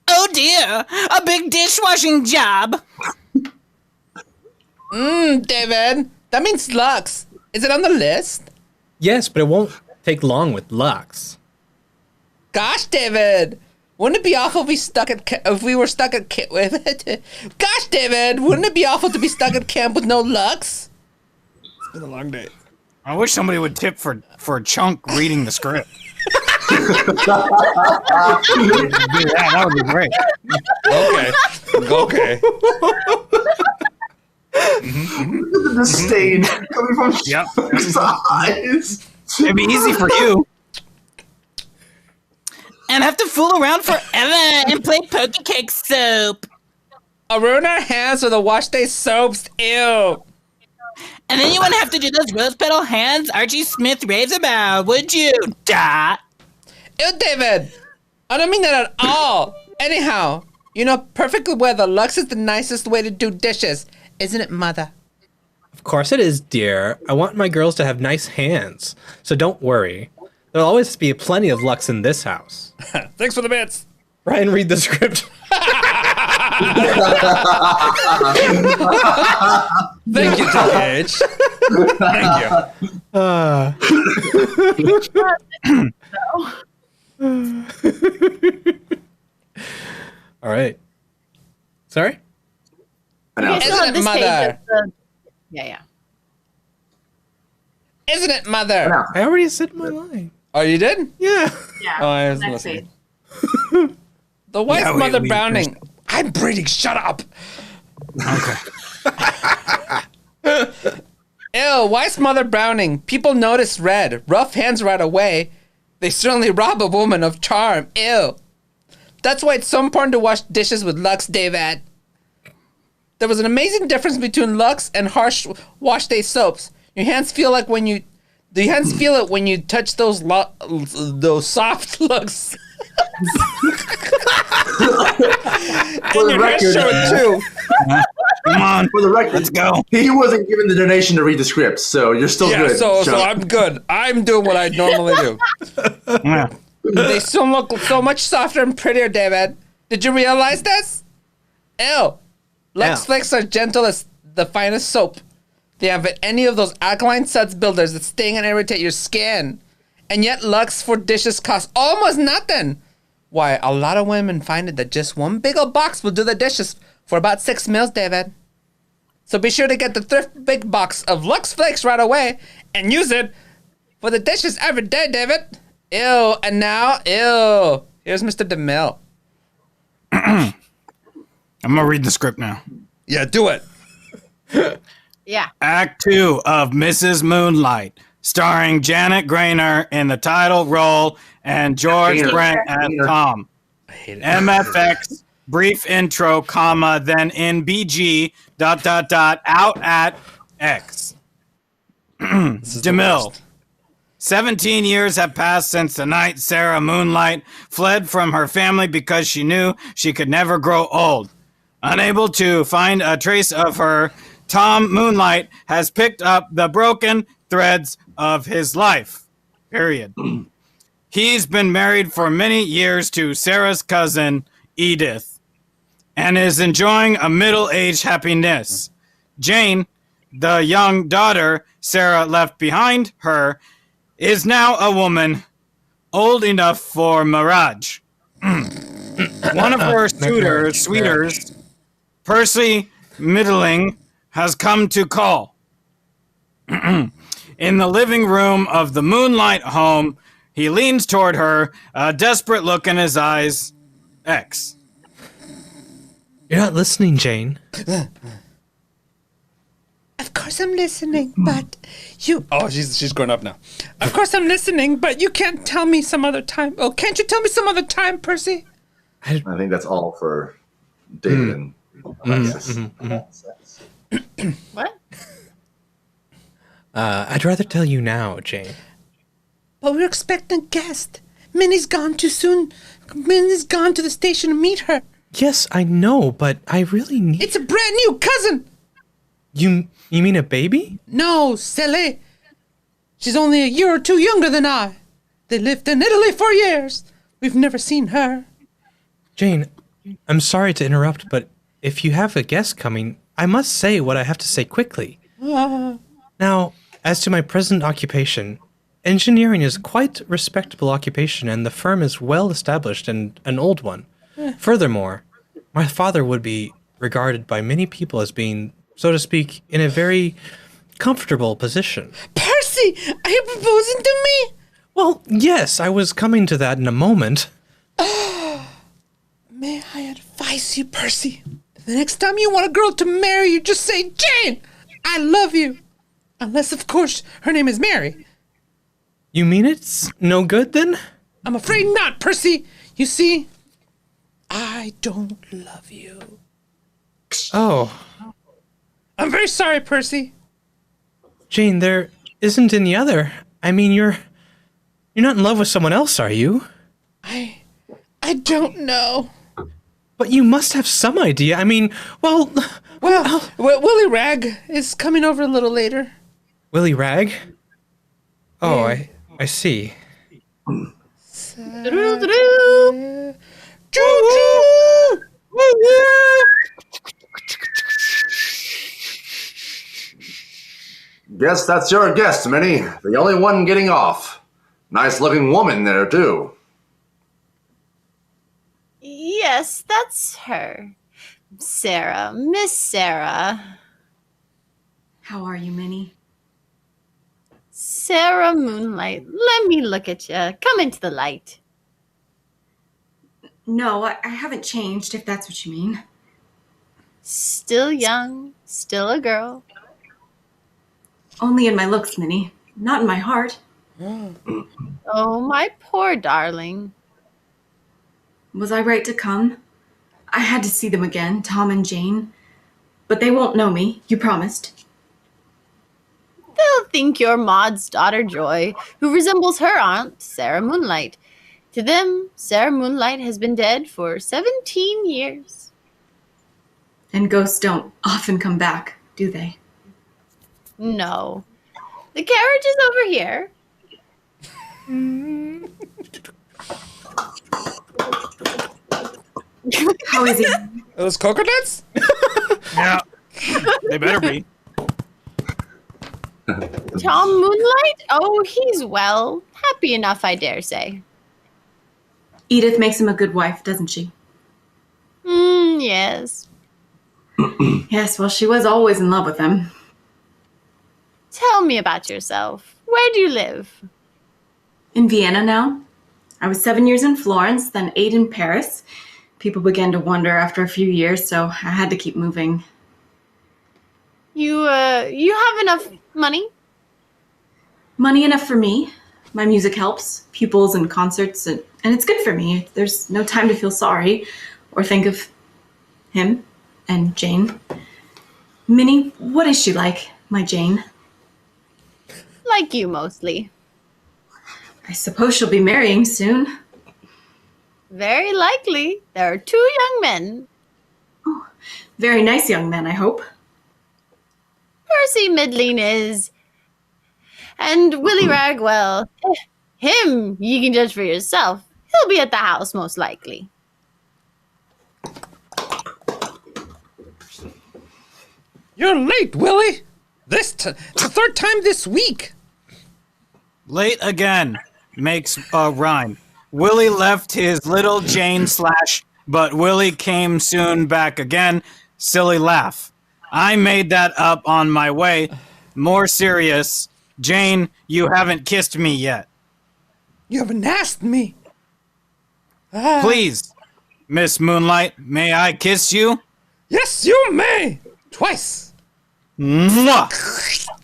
Oh dear, a big dishwashing job. David, that means Lux. Is it on the list? Yes, but it won't take long with Lux. Gosh, David. Wouldn't it be awful if we were stuck at camp with it? Gosh, David, wouldn't it be awful to be stuck at camp with no Lux? It's been a long day. I wish somebody would tip for Chunk reading the script. That would be great. Okay. The stain coming from his eyes. It'd be easy for you. And have to fool around forever and play Poke Cake Soap. I'll ruin our hands with the wash day soaps. Ew. And then you wouldn't have to do those rose petal hands Archie Smith raves about, would you? Dot. Ew, David. I don't mean that at all. Anyhow, you know perfectly well the Lux is the nicest way to do dishes. Isn't it, Mother? Of course it is, dear. I want my girls to have nice hands, so don't worry. There'll always be plenty of Lux in this house. Thanks for the bits. Ryan, read the script. Thank you, TH. Thank you. All right. Sorry? Okay, so Isn't on it, this Mother? page, yeah. Isn't it, Mother? I already said my line. Oh, you did? Yeah. Yeah. Oh, I was next listening. page. The wife, Yeah, Mother we Browning. I'm breeding. Shut up. Okay. Ew, wife's Mother Browning. People notice red. Rough hands right away. They certainly rob a woman of charm. Ew. That's why it's so important to wash dishes with Lux, David. There was an amazing difference between Lux and harsh wash day soaps. Your hands feel it when you touch those soft Lux. For the record, too. Come on. for the record, Let's go. He wasn't given the donation to read the script, so you're still Yeah, good. so Chuck. I'm good. I'm doing what I normally do. Yeah. They still look so much softer and prettier, David. Did you realize this? Ew. Lux Yeah. Flakes are gentle as the finest soap. They haven't any of those alkaline suds builders that sting and irritate your skin. And yet Lux for dishes costs almost nothing. Why, a lot of women find it that just one big old box will do the dishes for about 6 meals, David. So be sure to get the thrift big box of Lux Flakes right away and use it for the dishes every day, David. Ew, and now, ew. Here's Mr. DeMille. I'm going to read the script now. Yeah, do it. Yeah. Act 2 of Mrs. Moonlight, starring Janet Grainer in the title role and George Gaynor. Brent as Gaynor. Tom. I hate it. MFX, brief intro, comma, then in BG, ... out at X. This is the DeMille. worst. 17 years have passed since the night Sarah Moonlight fled from her family because she knew she could never grow old. Unable to find a trace of her, Tom Moonlight has picked up the broken threads of his life. Period. He's been married for many years to Sarah's cousin, Edith, and is enjoying a middle-aged happiness. Jane, the young daughter Sarah left behind her, is now a woman old enough for marriage. One of her suitors, Percy Middling, has come to call. In the living room of the Moonlight home, he leans toward her, a desperate look in his eyes. X. You're not listening, Jane. Of course I'm listening, but you... Oh, she's grown up now. Of course I'm listening, but you can't tell me some other time. Oh, can't you tell me some other time, Percy? I think that's all for David and Alexis. What? I'd rather tell you now, Jane. But we're expecting a guest. Minnie's gone too soon. Minnie's gone to the station to meet her. Yes, I know, but I really need... It's a brand new cousin. You mean a baby? No, silly. She's only a year or two younger than I. They lived in Italy for years. We've never seen her. Jane, I'm sorry to interrupt, but if you have a guest coming, I must say what I have to say quickly. Now, as to my present occupation, engineering is quite a respectable occupation, and the firm is well established and an old one. Furthermore, my father would be regarded by many people as being, so to speak, in a very comfortable position. Percy, are you proposing to me? Well, yes, I was coming to that in a moment. May I advise you, Percy? The next time you want a girl to marry you, just say, Jane, I love you. Unless, of course, her name is Mary. You mean it's no good then? I'm afraid not, Percy. You see, I don't love you. Oh, I'm very sorry, Percy. Jane, there isn't any other. I mean, you're not in love with someone else, are you? I don't know. But you must have some idea. I mean, well, Willie Rag is coming over a little later. Willie Rag? Oh, I see. Doo-doo-doo. Guess that's your guest, Minnie. The only one getting off. Nice looking woman there, too. Yes, that's her. Sarah, Miss Sarah. How are you, Minnie? Sarah Moonlight. Let me look at you. Come into the light. No, I haven't changed, if that's what you mean. Still young, still a girl. Only in my looks, Minnie. Not in my heart. Oh, my poor darling. Was I right to come? I had to see them again, Tom and Jane. But they won't know me, you promised. They'll think you're Maud's daughter Joy, who resembles her aunt, Sarah Moonlight. To them, Sarah Moonlight has been dead for 17 years. And ghosts don't often come back, do they? No. The carriage is over here. How is he? Those coconuts? Yeah, they better be. Tom Moonlight? Oh, he's well. Happy enough, I dare say. Edith makes him a good wife, doesn't she? Yes. Yes, well, she was always in love with him. Tell me about yourself. Where do you live? In Vienna now. I was 7 years in Florence, then 8 in Paris. People began to wonder after a few years, so I had to keep moving. You have enough money? Money enough for me. My music helps, pupils and concerts, and it's good for me. There's no time to feel sorry or think of him and Jane. Minnie, what is she like, my Jane? Like you, mostly. I suppose she'll be marrying soon. Very likely. There are 2 young men. Very nice young men, I hope. Percy Middling is. And Willie Ragwell. Him, you can judge for yourself. He'll be at the house, most likely. You're late, Willie. The third time this week. Late again makes a rhyme. Willie left his little Jane / but Willie came soon back again. Silly laugh. I made that up on my way. More serious. Jane, you haven't kissed me yet. You haven't asked me. Please, Miss Moonlight, may I kiss you? Yes, you may. Twice. Mwah!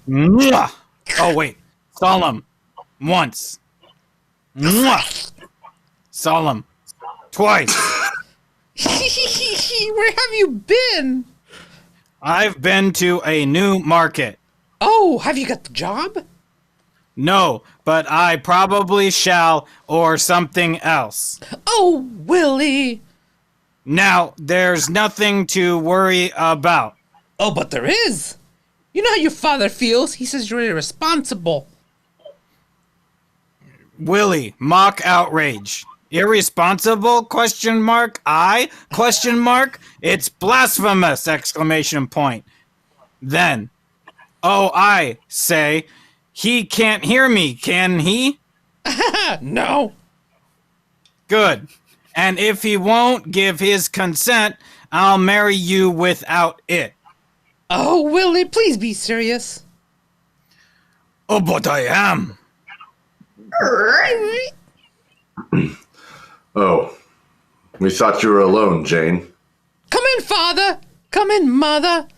Mwah! Oh, wait. Solemn. Once. Mwah! Solemn. Twice. Where have you been? I've been to a new market. Oh, have you got the job? No, but I probably shall, or something else. Oh, Willie. Now, there's nothing to worry about. Oh, but there is. You know how your father feels. He says you're irresponsible. Willie, mock outrage. Irresponsible? Question mark. I? Question mark. It's blasphemous! Exclamation point. Then, oh, I say, He can't hear me, can he? No. Good. And if he won't give his consent, I'll marry you without it. Oh, Willie, please be serious. Oh, but I am. Oh, we thought you were alone, Jane. Come in, father. Come in, mother.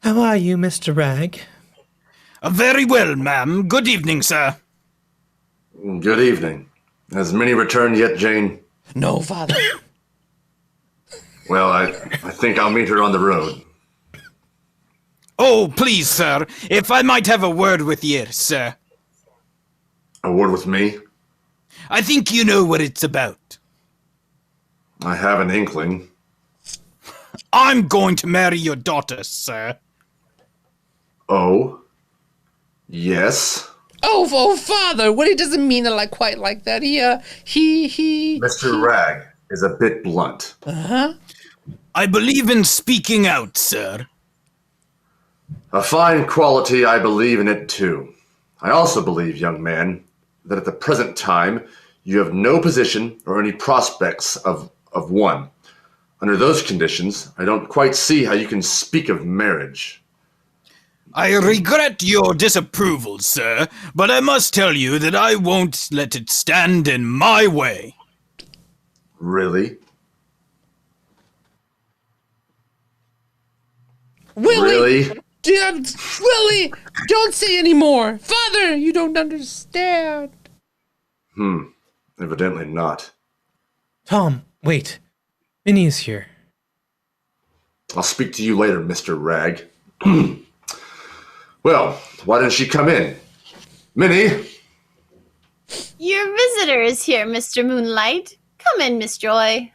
How are you, Mr. Rag? Very well, ma'am. Good evening, sir. Good evening. Has Minnie returned yet, Jane? No, father. Well, I think I'll meet her on the road. Oh, please, sir. If I might have a word with you, sir. A word with me? I think you know what it's about. I have an inkling. I'm going to marry your daughter, sir. Oh? Yes? Oh, father. Willie doesn't mean it quite like that. He. Mr. Rag is a bit blunt. I believe in speaking out, sir. A fine quality, I believe in it too. I also believe, young man, that at the present time, you have no position or any prospects of one. Under those conditions, I don't quite see how you can speak of marriage. I regret your disapproval, sir, but I must tell you that I won't let it stand in my way. Really? Willie. Really? Willie, don't say any more. Father, you don't understand. Evidently not. Tom, wait. Minnie is here. I'll speak to you later, Mr. Rag. Well, why didn't she come in? Minnie? Your visitor is here, Mr. Moonlight. Come in, Miss Joy.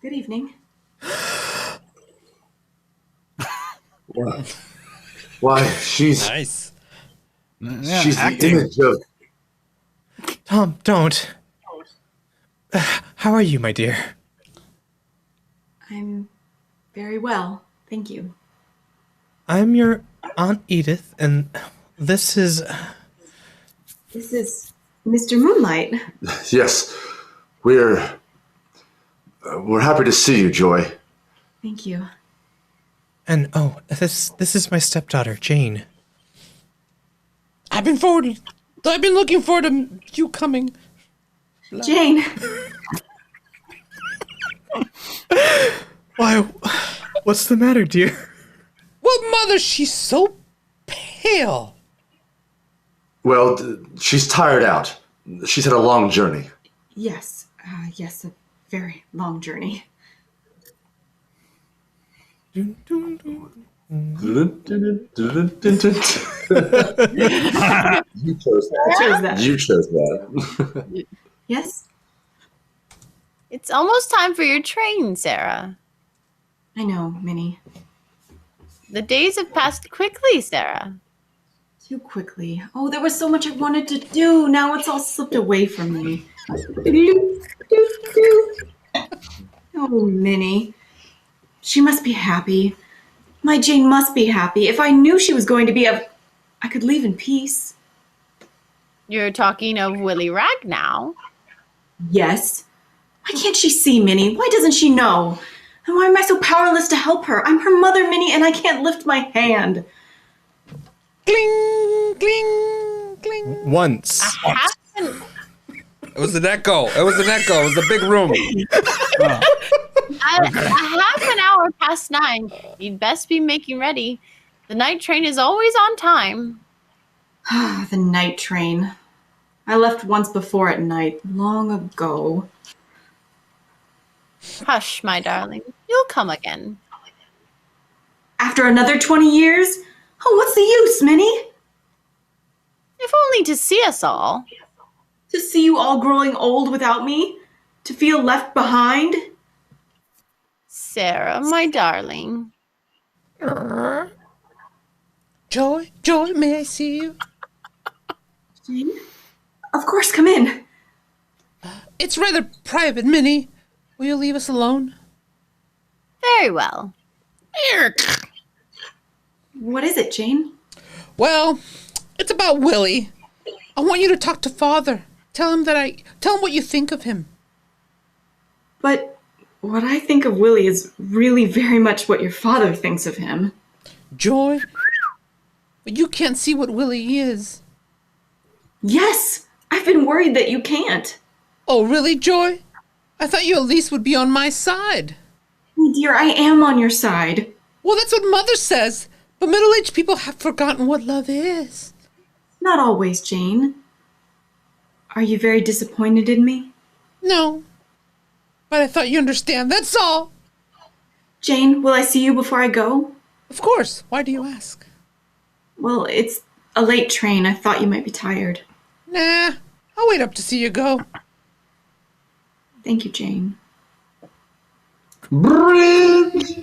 Good evening. Why, she's Nice. the acting. image of... Tom, don't. How are you, my dear? I'm very well, thank you. I'm your Aunt Edith, and this is... This is Mr. Moonlight. Yes, we're happy to see you, Joy. Thank you. And, oh, this is my stepdaughter, Jane. I've been looking forward to you coming. Jane, Why, what's the matter, dear? Well, mother, she's so pale. Well, she's tired out. She's had a long journey. yes, a very long journey. You chose chose that. You chose that. Yes, It's almost time for your train, Sarah. I know, Minnie. The days have passed quickly, Sarah. Too quickly. Oh, there was so much I wanted to do. Now it's all slipped away from me. Oh, Minnie. She must be happy. My Jane must be happy. If I knew she was going to be, I could leave in peace. You're talking of Willie Rag now. Yes. Why can't she see, Minnie? Why doesn't she know? And why am I so powerless to help her? I'm her mother, Minnie, and I can't lift my hand. Gling, gling, gling. Once. It was an echo. It was the big room. A half an hour past 9. You'd best be making ready. The night train is always on time. The night train. I left once before at night, long ago. Hush, my darling. You'll come again. After another 20 years? Oh, what's the use, Minnie? If only to see us all. To see you all growing old without me? To feel left behind? Sarah, my darling. Joy, may I see you? Jane? Of course, come in. It's rather private, Minnie. Will you leave us alone? Very well. What is it, Jane? Well, it's about Willie. I want you to talk to Father. Tell him what you think of him. But what I think of Willie is really very much what your father thinks of him. Joy, but you can't see what Willie is. Yes, I've been worried that you can't. Oh, really, Joy? I thought you at least would be on my side. My dear, I am on your side. Well, that's what Mother says. But middle-aged people have forgotten what love is. Not always, Jane. Are you very disappointed in me? No. But I thought you understand, that's all. Jane, will I see you before I go? Of course. Why do you ask? Well, it's a late train. I thought you might be tired. Nah, I'll wait up to see you go. Thank you, Jane. Bridge.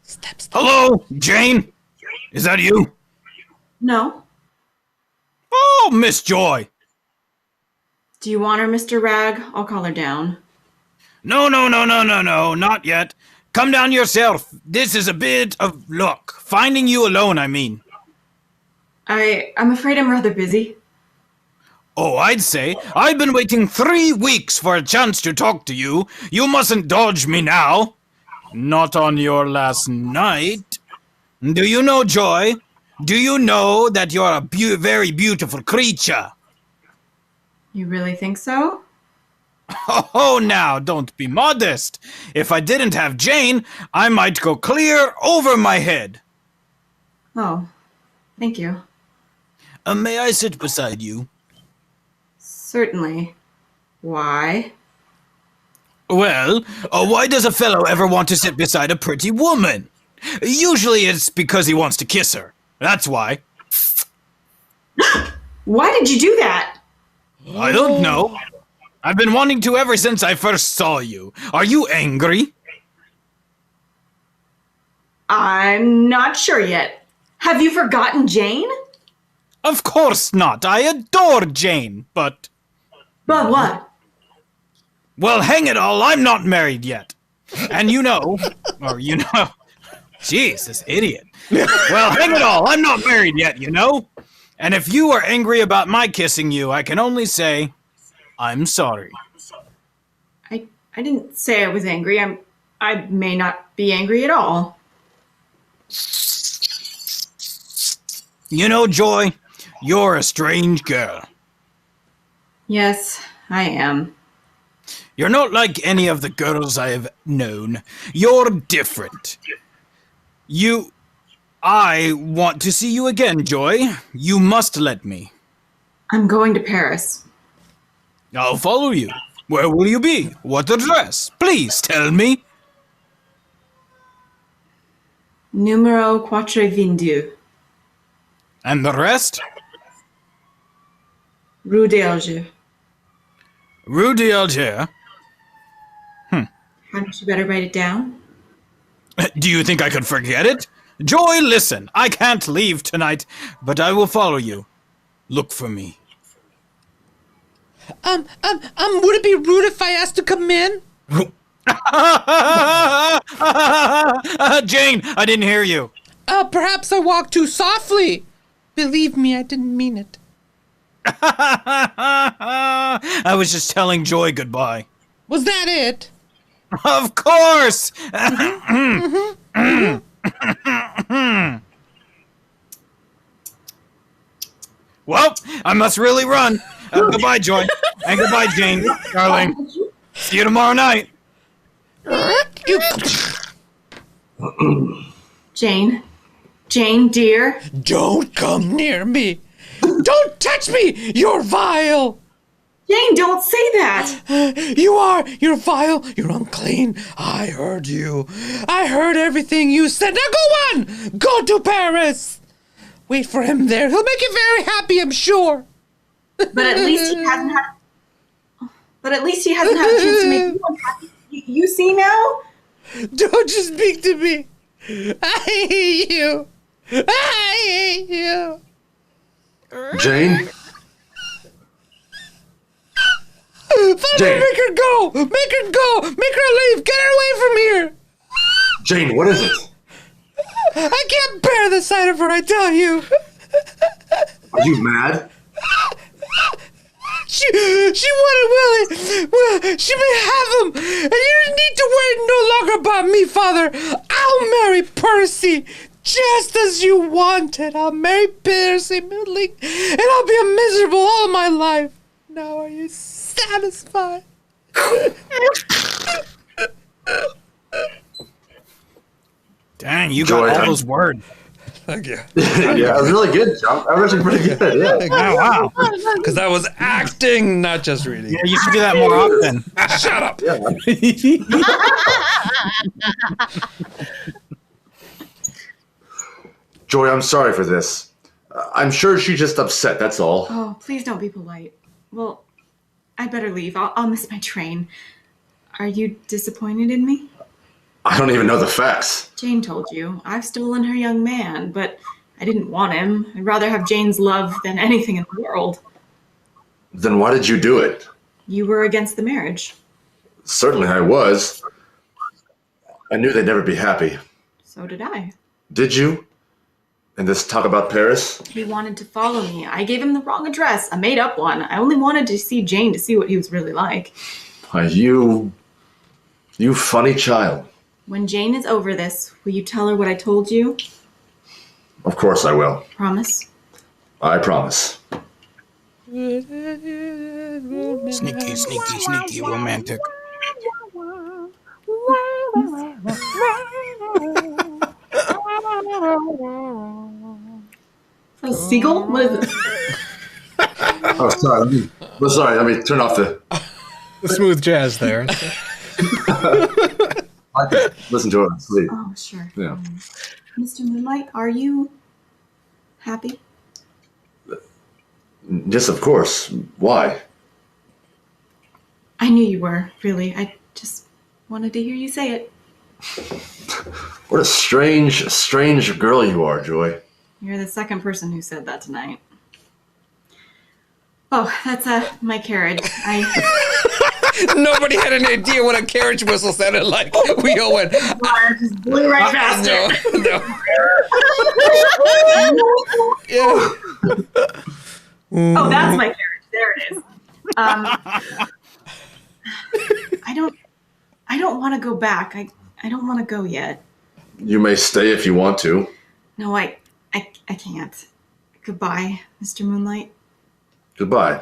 Step. Hello, Jane? Is that you? No? Oh, Miss Joy. Do you want her, Mr. Rag? I'll call her down. No, not yet. Come down yourself. This is a bit of luck. Finding you alone, I mean. I'm afraid I'm rather busy. Oh, I'd say. I've been waiting 3 weeks for a chance to talk to you. You mustn't dodge me now. Not on your last night. Do you know, Joy? Do you know that you're a very beautiful creature? You really think so? Oh, now, don't be modest. If I didn't have Jane, I might go clear over my head. Oh, thank you. May I sit beside you? Certainly. Why? Well, why does a fellow ever want to sit beside a pretty woman? Usually it's because he wants to kiss her. That's why. Why did you do that? I don't know. I've been wanting to ever since I first saw you. Are you angry? I'm not sure yet. Have you forgotten Jane? Of course not. I adore Jane, but... But what? Well, hang it all, I'm not married yet. And you know... Jeez, this idiot. Well, hang it all, I'm not married yet, you know? And if you are angry about my kissing you, I can only say... I'm sorry. I didn't say I was angry. I may not be angry at all. You know, Joy, you're a strange girl. Yes, I am. You're not like any of the girls I have known. You're different. I want to see you again, Joy. You must let me. I'm going to Paris. I'll follow you. Where will you be? What address? Please tell me. Numero 422. And the rest? Rue d'Alger. Rue d'Alger? Hadn't you better write it down? Do you think I could forget it? Joy, listen. I can't leave tonight, but I will follow you. Look for me. Would it be rude if I asked to come in? Jane, I didn't hear you. Perhaps I walked too softly. Believe me, I didn't mean it. I was just telling Joy goodbye. Was that it? Of course! Well, I must really run. Goodbye, Joy. And goodbye, Jane, darling. See you tomorrow night. Jane, dear. Don't come near me. Don't touch me. You're vile. Jane, don't say that. You're vile. You're unclean. I heard you. I heard everything you said. Now go on. Go to Paris. Wait for him there. He'll make you very happy, I'm sure. But at least he hasn't had. But at least he hasn't had a chance to make you unhappy. You see now? Don't you speak to me. I hate you. I hate you. Jane? Father, Jane. make her go. Make her go. Make her leave. Get her away from here. Jane, what is it? I can't bear the sight of her, I tell you. Are you mad? She wanted Willie. Well, she may have him. And you need to worry no longer about me, Father. I'll marry Percy just as you wanted. I'll marry Percy Middling, and I'll be a miserable all my life. Now are you satisfied? Dang, you Joy, got all those words. Thank you. Yeah, it was really good, John. That was actually pretty good. Yeah. Oh, wow. Because I was acting, not just reading. Yeah, you should do that more often. Shut up. Joy, I'm sorry for this. I'm sure she's just upset, that's all. Oh, please don't be polite. Well, I better leave. I'll miss my train. Are you disappointed in me? I don't even know the facts. Jane told you. I've stolen her young man, but I didn't want him. I'd rather have Jane's love than anything in the world. Then why did you do it? You were against the marriage. Certainly I was. I knew they'd never be happy. So did I. Did you? And this talk about Paris? He wanted to follow me. I gave him the wrong address, a made-up one. I only wanted to see Jane to see what he was really like. Why, you funny child. When Jane is over this, will you tell her what I told you? Of course I will. Promise? I promise. Sneaky, sneaky, sneaky romantic. A seagull? What is it? Oh, sorry. Let me turn off the smooth jazz there. I can listen to it and sleep. Oh, sure. Yeah. Mr. Moonlight, are you happy? Yes, of course. Why? I knew you were, really. I just wanted to hear you say it. What a strange girl you are, Joy. You're the second person who said that tonight. Oh, that's my carriage. Nobody had any idea what a carriage whistle sounded like. We all went, just blew right past it. no. Yeah. Oh, that's my carriage. There it is. I don't want to go back. I don't want to go yet. You may stay if you want to. No, I can't. Goodbye, Mr. Moonlight. Goodbye.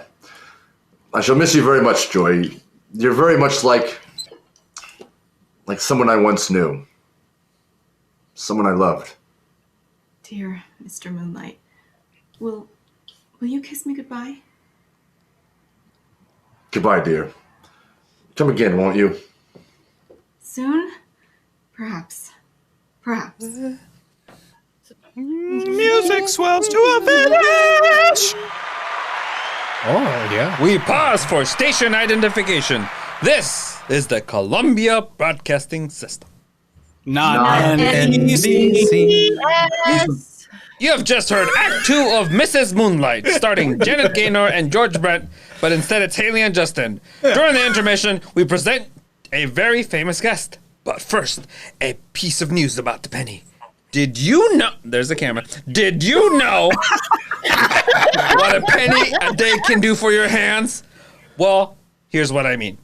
I shall miss you very much, Joy. You're very much like someone I once knew. Someone I loved. Dear Mr. Moonlight, will you kiss me goodbye? Goodbye, dear. Come again, won't you? Soon? Perhaps. Perhaps. Music swells to a finish. Oh, yeah. We pause for station identification. This is the Columbia Broadcasting System. Not NBC. Yes. You have just heard Act 2 of Mrs. Moonlight, starring Janet Gaynor and George Brent, but instead it's Haley and Justin. During the intermission, we present a very famous guest. But first, a piece of news about the penny. Did you know... There's the camera. Did you know what a penny a day can do for your hands? Well, here's what I mean.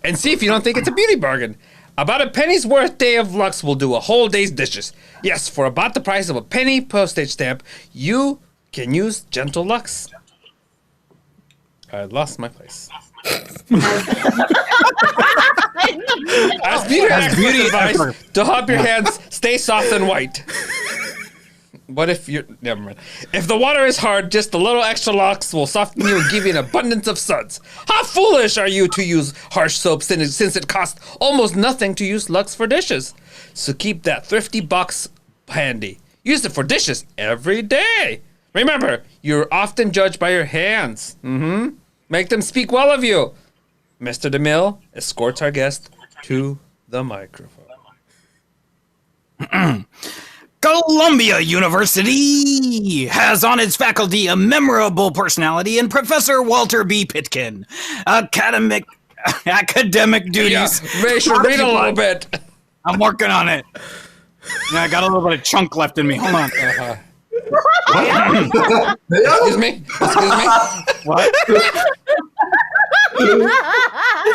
And see if you don't think it's a beauty bargain. About a penny's worth day of Lux will do a whole day's dishes. Yes, for about the price of a penny postage stamp, you can use Gentle Lux. I lost my place. As Peter asks beauty advice to help your hands stay soft and white. What if you're... Never mind. If the water is hard, just a little extra Lux will soften you and give you an abundance of suds. How foolish are you to use harsh soap since it costs almost nothing to use Lux for dishes. So keep that thrifty box handy. Use it for dishes every day. Remember, you're often judged by your hands. Make them speak well of you. Mr. DeMille escorts our guest to the microphone. Columbia University has on its faculty a memorable personality in Professor Walter B. Pitkin. Academic duties. Yeah, Ray should read a little bit. I'm working on it. Yeah, I got a little bit of chunk left in me. Hold on. Excuse me. What?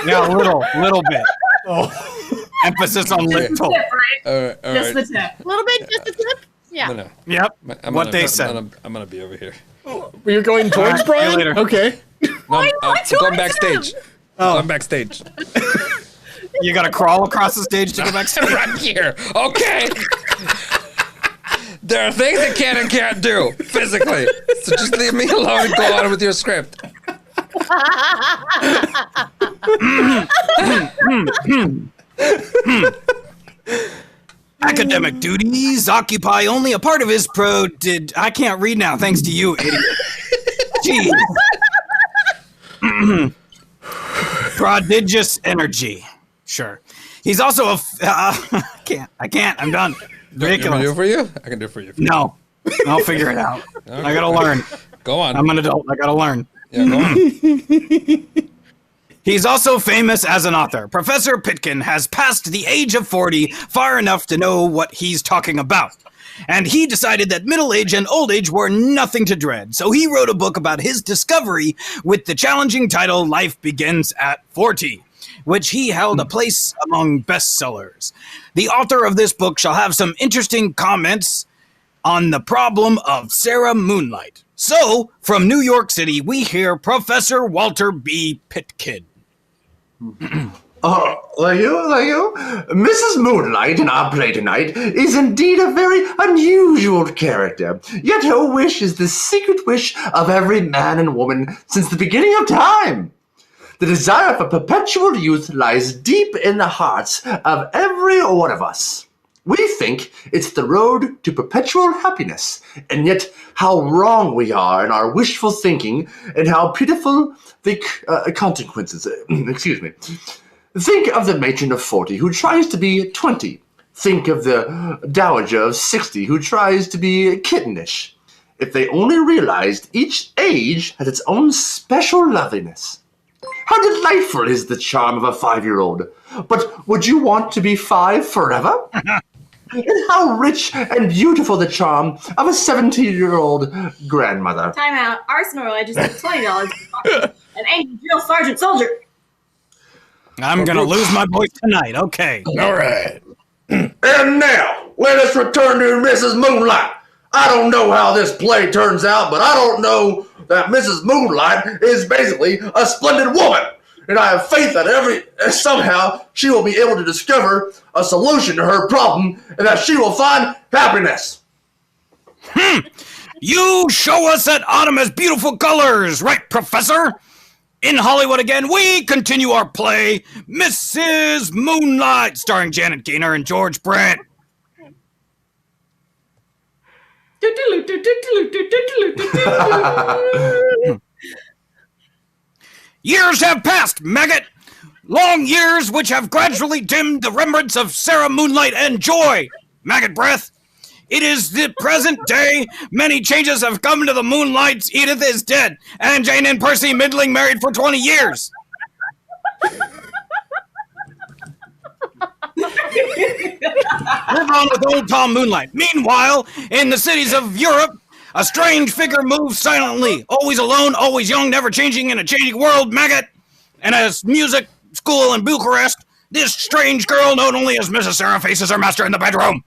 Yeah, a little bit. Oh. Emphasis on lip Just toe. the tip, right? All Just right. the tip. A little bit, just a tip. Yeah. No. Yep. What they I'm said. gonna be over here. You're going towards All right, see you Brian? later. Okay. No, I'm not going towards backstage. I'm backstage. You gotta crawl across the stage to go back. Right here. Okay. There are things that can and can't do physically. So just leave me alone and go on with your script. Academic duties occupy only a part of his I can't read now, thanks to you, idiot. Jeez. Prodigious energy. Sure. He's also I can't. I'm done. You want me to do Ridiculous. it for you? I can do it for you. No. I'll figure it out. I gotta learn. Go on. I'm an adult. I gotta learn. Yeah, go on. He's also famous as an author. Professor Pitkin has passed the age of 40 far enough to know what he's talking about. And he decided that middle age and old age were nothing to dread. So he wrote a book about his discovery with the challenging title Life Begins at 40, which he held a place among bestsellers. The author of this book shall have some interesting comments on the problem of Sarah Moonlight. So, from New York City, we hear Professor Walter B. Pitkin. Like you. Mrs. Moonlight in our play tonight is indeed a very unusual character, yet her wish is the secret wish of every man and woman since the beginning of time. The desire for perpetual youth lies deep in the hearts of every one of us. We think it's the road to perpetual happiness, and yet how wrong we are in our wishful thinking and how pitiful the consequences. Excuse me. Think of the matron of 40 who tries to be 20. Think of the dowager of 60 who tries to be kittenish. If they only realized each age has its own special loveliness. How delightful is the charm of a 5-year-old. But would you want to be 5 forever? And how rich and beautiful the charm of a 17-year-old grandmother. Time out. Arsenal, I just took $20. An angry drill sergeant soldier. I'm gonna lose my voice tonight, okay. All right. And now, let us return to Mrs. Moonlight. I don't know how this play turns out, but I don't know that Mrs. Moonlight is basically a splendid woman. And I have faith that somehow she will be able to discover a solution to her problem and that she will find happiness. You show us that autumn has beautiful colors, right, Professor? In Hollywood again, we continue our play, Mrs. Moonlight, starring Janet Gaynor and George Brent. Years have passed, maggot! Long years which have gradually dimmed the remembrance of Sarah Moonlight and Joy, maggot breath. It is the present day. Many changes have come to the Moonlights. Edith is dead, and Jane and Percy middling married for 20 years. Move on with old Tom Moonlight. Meanwhile, in the cities of Europe, a strange figure moves silently, always alone, always young, never changing in a changing world, maggot. And as music school in Bucharest, this strange girl, known only as Mrs. Sarah, faces her master in the bedroom.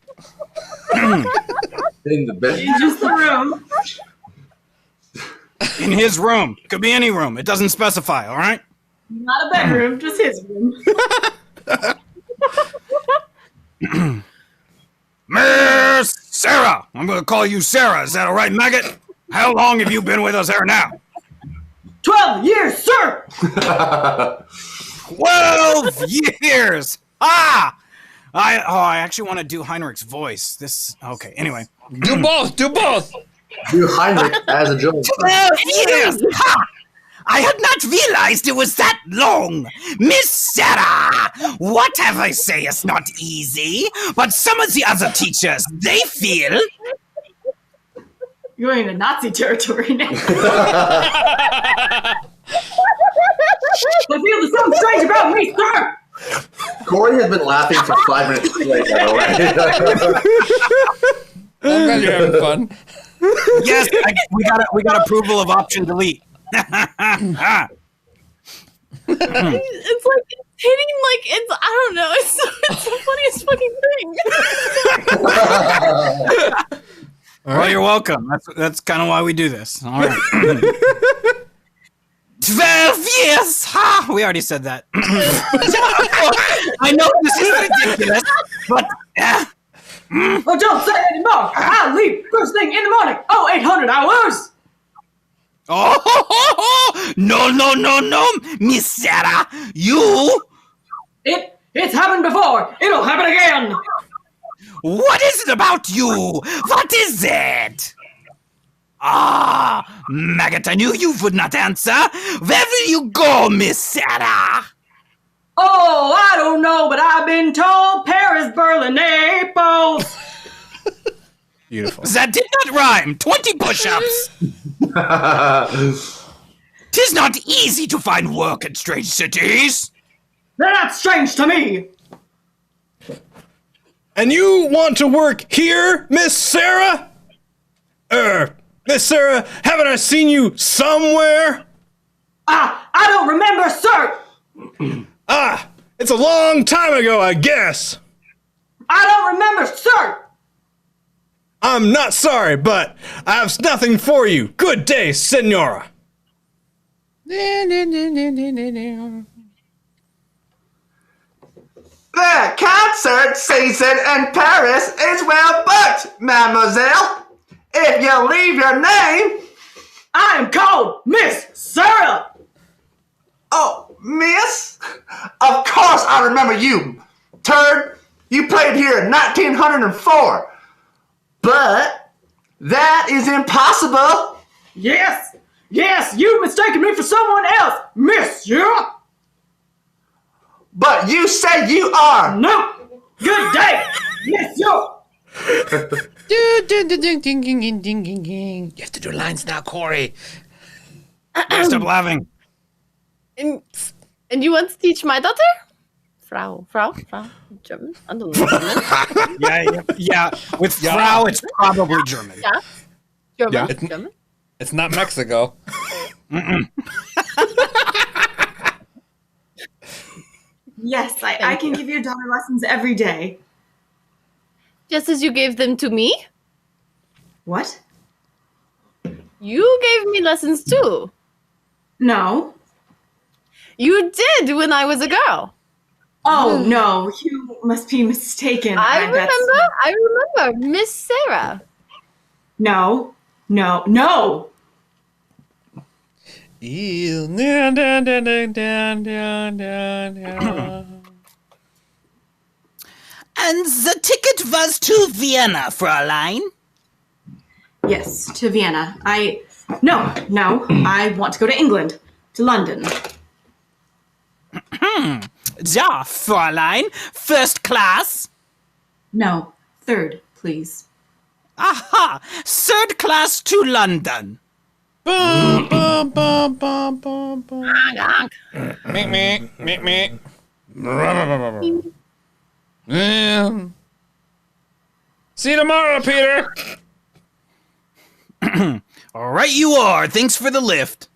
In the bed. Just the room. In his room. Could be any room. It doesn't specify, all right? Not a bedroom, just his room. Miss Sarah. I'm going to call you Sarah. Is that all right, maggot? How long have you been with us here now? 12 years, sir! 12 years! Ah! I actually want to do Heinrich's voice. Okay, anyway. Do both. Do Heinrich as a joke. 12 years! Ha! I had not realized it was that long. Miss Sarah, what have I say is not easy, but some of the other teachers, they feel... You're going into Nazi territory now. I feel there's something strange about me, sir! Corey has been laughing for 5 minutes straight, by the way. I'm glad you're having fun. Yes, we got approval of option delete. It's like it's hitting like it's I don't know. It's the funniest fucking thing. Well, you're welcome. That's kind of why we do this. All right. 12 years! Ha! We already said that. I know this is ridiculous, but Oh, don't say anymore. I'll leave first thing in the morning. Oh, 800 hours. oh no, Miss Sarah, you. It's happened before. It'll happen again. What is it about you? What is it? Ah, Maggot, I knew you would not answer. Where will you go, Miss Sarah? Oh, I don't know, but I've been told Paris, Berlin, Naples. Beautiful. That did not rhyme. 20 push-ups. 'Tis not easy to find work in strange cities. They're not strange to me. And you want to work here, Miss Sarah? Miss Sarah, haven't I seen you somewhere? I don't remember, sir. It's a long time ago, I guess. I don't remember, sir. I'm not sorry, but I have nothing for you. Good day, Senora. The concert season in Paris is well booked, mademoiselle. If you leave your name... I am called Miss Sarah. Oh, miss? Of course I remember you, turd. You played here in 1904. But that is impossible. Yes, you've mistaken me for someone else, monsieur. But you say you are. No. Good day, monsieur. You have to do lines now, Corey. Stop laughing. And you want to teach my daughter? Frau, German? I don't know. German. Yeah. With Frau, it's probably German. Yeah. German. Yeah. German. It's not Mexico. Yes, I can give your daughter lessons every day. Just as you gave them to me, What? you gave me lessons too. No. You did when I was a girl. Oh, no, you must be mistaken. I that's- remember, Miss Sarah. No. And the ticket was to Vienna, Fräulein. Yes, to Vienna. No, I want to go to England, to London. Ja, Fräulein. First class. No, third, please. Aha! Third class to London. Bum, bum, bum, bum, bum, bum. Me. See you tomorrow, Peter. All right, you are. Thanks for the lift.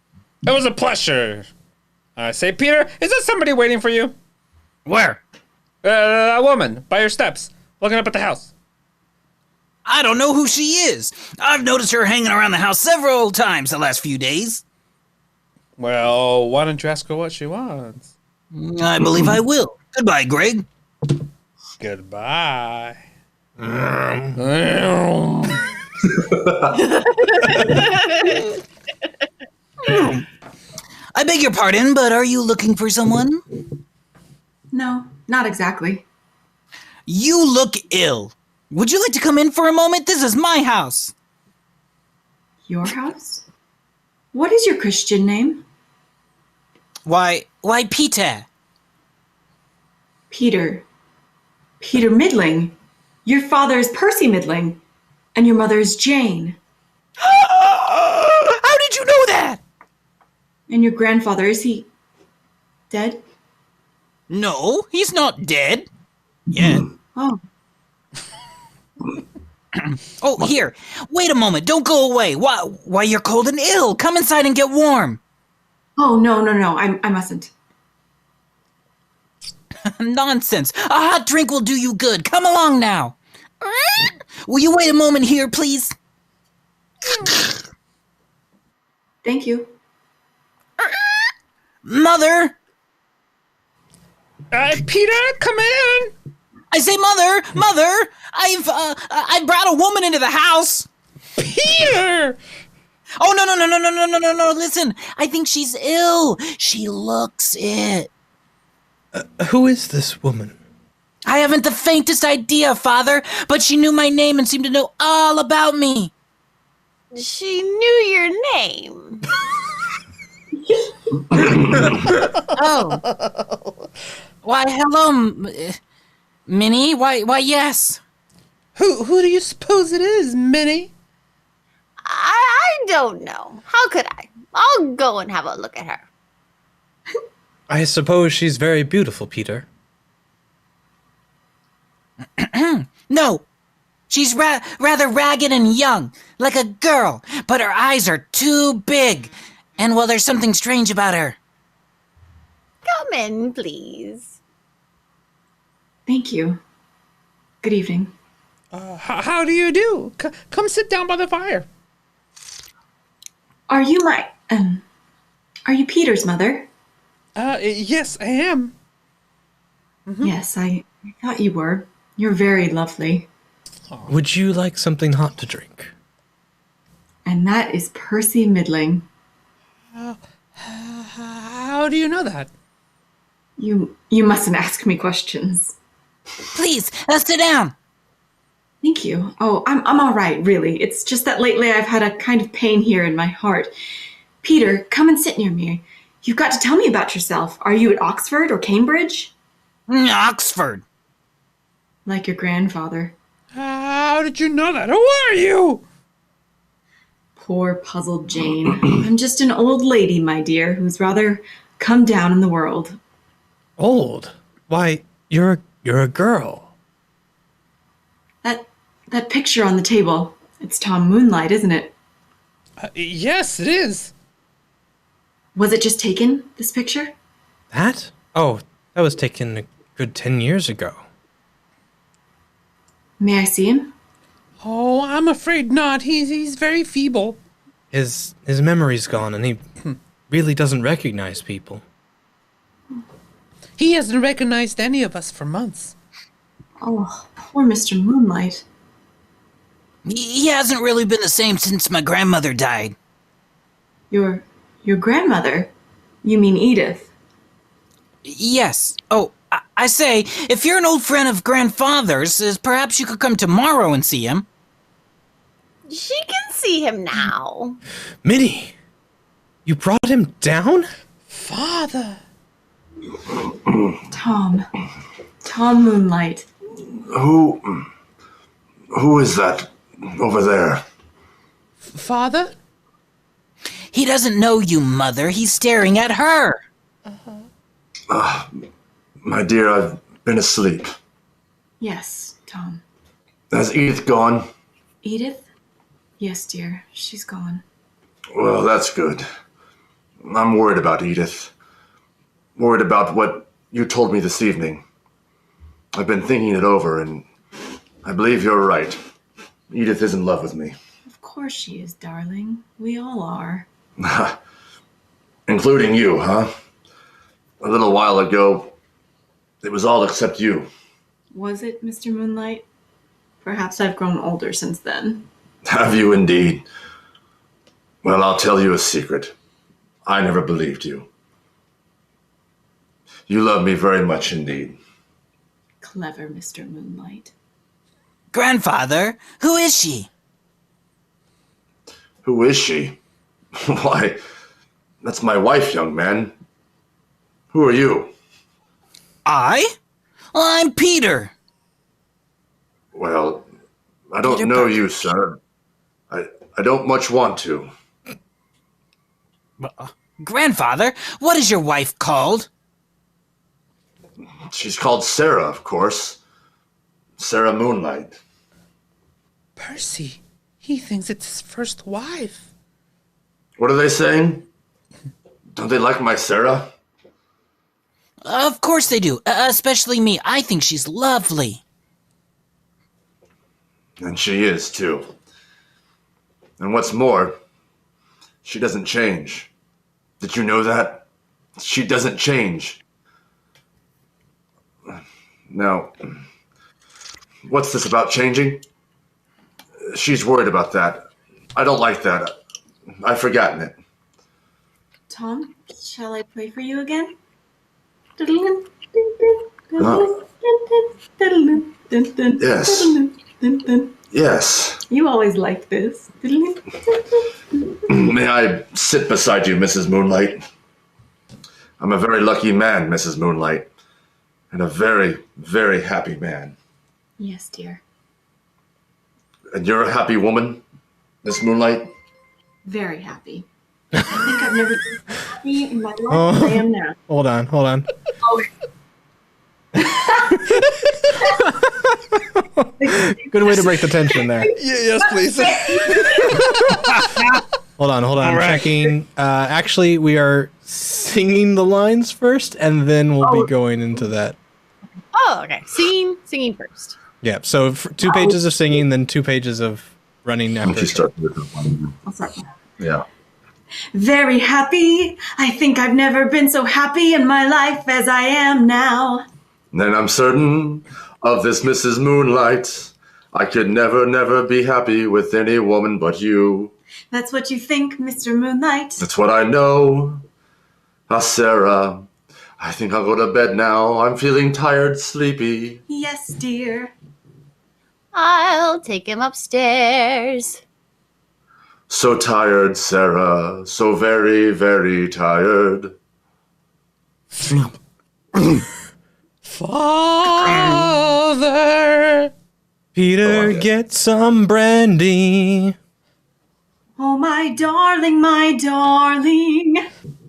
It was a pleasure. I say, Peter, is there somebody waiting for you? Where? A woman by your steps, looking up at the house. I don't know who she is. I've noticed her hanging around the house several times the last few days. Well, why don't you ask her what she wants? I believe I will. Goodbye, Greg. Goodbye. I beg your pardon, but are you looking for someone? No, not exactly. You look ill. Would you like to come in for a moment? This is my house. Your house? What is your Christian name? Why, Peter. Peter. Peter Midling. Your father is Percy Midling, and your mother is Jane. How did you know that? And your grandfather, is he dead? No, he's not dead. Yet. Oh, Oh, here. Wait a moment. Don't go away. Why you're cold and ill. Come inside and get warm. oh no. I mustn't. Nonsense. A hot drink will do you good. Come along now. Will you wait a moment here, please? Thank you. Mother! Peter, come in. I say, Mother! I've brought a woman into the house. Peter! Oh, no. Listen, I think she's ill. She looks it. Who is this woman? I haven't the faintest idea, Father, but she knew my name and seemed to know all about me. She knew your name. Oh. Why, hello, Minnie. Why, yes. Who do you suppose it is, Minnie? I don't know. How could I? I'll go and have a look at her. I suppose she's very beautiful, Peter. No. She's rather ragged and young, like a girl, but her eyes are too big. And, well, there's something strange about her. Come in, please. Thank you. Good evening. How do you do? Come sit down by the fire. Are you are you Peter's mother? Yes, I am. Yes, I thought you were. You're very lovely. Would you like something hot to drink? And that is Percy Middling. How do you know that? You mustn't ask me questions. Please, sit down. Thank you. Oh, I'm all right, really. It's just that lately I've had a kind of pain here in my heart. Peter, come and sit near me. You've got to tell me about yourself. Are you at Oxford or Cambridge? Oxford. Like your grandfather. How did you know that? Who are you? Poor puzzled Jane. I'm just an old lady, my dear, who's rather come down in the world. Old? Why, you're a girl. That picture on the table. It's Tom Moonlight, isn't it? Yes, it is. Was it just taken, this picture? That? Oh, that was taken a good 10 years ago. May I see him? Oh, I'm afraid not. He's very feeble. His memory's gone and he really doesn't recognize people. He hasn't recognized any of us for months. Oh, poor Mr. Moonlight. He hasn't really been the same since my grandmother died. Your grandmother? You mean Edith? Yes. Oh, I say, if you're an old friend of grandfather's, perhaps you could come tomorrow and see him. She can see him now. Minnie, you brought him down? Father. Tom Moonlight. Who is that over there? Father? He doesn't know you, Mother. He's staring at her. My dear, I've been asleep. Yes, Tom. Has Edith gone? Edith? Yes, dear. She's gone. Well, that's good. I'm worried about Edith. Worried about what you told me this evening. I've been thinking it over, and I believe you're right. Edith is in love with me. Of course she is, darling. We all are. Including you, huh? A little while ago, it was all except you. Was it, Mr. Moonlight? Perhaps I've grown older since then. Have you indeed? Well, I'll tell you a secret. I never believed you. You love me very much indeed. Clever Mr. Moonlight. Grandfather, who is she? Who is she? Why, that's my wife, young man. Who are you? I? Well, I'm Peter. Well, I don't Peter know Parker. you, sir. I don't much want to. Grandfather, what is your wife called? She's called Sarah, of course. Sarah Moonlight. Percy, he thinks it's his first wife. What are they saying? Don't they like my Sarah? Of course they do, especially me. I think she's lovely. And she is, too. And what's more, she doesn't change. Did you know that? She doesn't change. Now, what's this about changing? She's worried about that. I don't like that. I've forgotten it. Tom, shall I play for you again? Yes. Yes. You always liked this. May I sit beside you, Mrs. Moonlight? I'm a very lucky man, Mrs. Moonlight. And a very, very happy man. Yes, dear. And you're a happy woman, Miss Moonlight? Very happy. I think I've never been so happy in my life as I am now. Hold on. Oh, Good way to break the tension there. Yes, please. Hold on. All I'm right. checking. Actually, we are singing the lines first, and then we'll be going into that. Oh, okay. Singing first. Yeah. So 2 pages of singing, then 2 pages of running Why don't after. you start with that one? I'll start. Yeah. Very happy. I think I've never been so happy in my life as I am now. Then I'm certain of this Mrs. Moonlight. I could never, never be happy with any woman but you. That's what you think, Mr. Moonlight. That's what I know. Ah, Sarah, I think I'll go to bed now. I'm feeling tired, sleepy. Yes, dear. I'll take him upstairs. So tired, Sarah. So very, very tired. Father. Peter, get some brandy. Oh, my darling, my darling.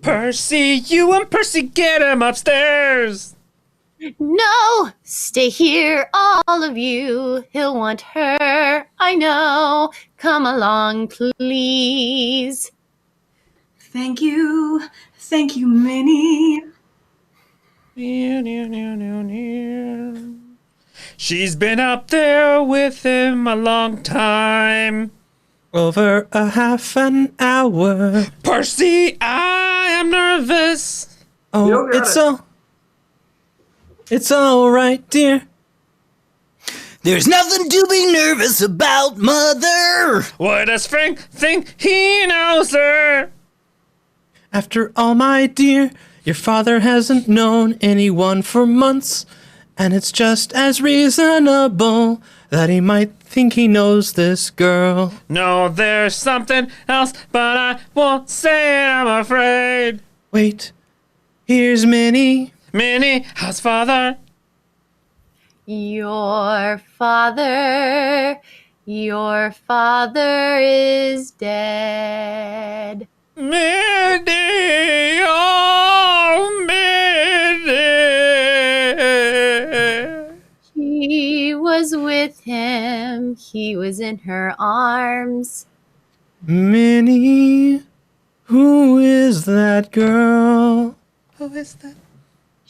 Percy, you and Percy, get him upstairs. No, stay here, all of you. He'll want her, I know. Come along, please. Thank you, Minnie. She's been up there with him a long time. Over a half an hour. Percy, I am nervous. Oh, it's all right, dear. There's nothing to be nervous about, Mother. What does Frank think he knows her? After all, my dear, your father hasn't known anyone for months, and it's just as reasonable that he might think he knows this girl. No, there's something else, but I won't say it, I'm afraid. Wait, here's Minnie. Minnie, how's father? Your father is dead. Minnie, oh, Minnie. He was with him. He was in her arms. Minnie, who is that girl? Who is that?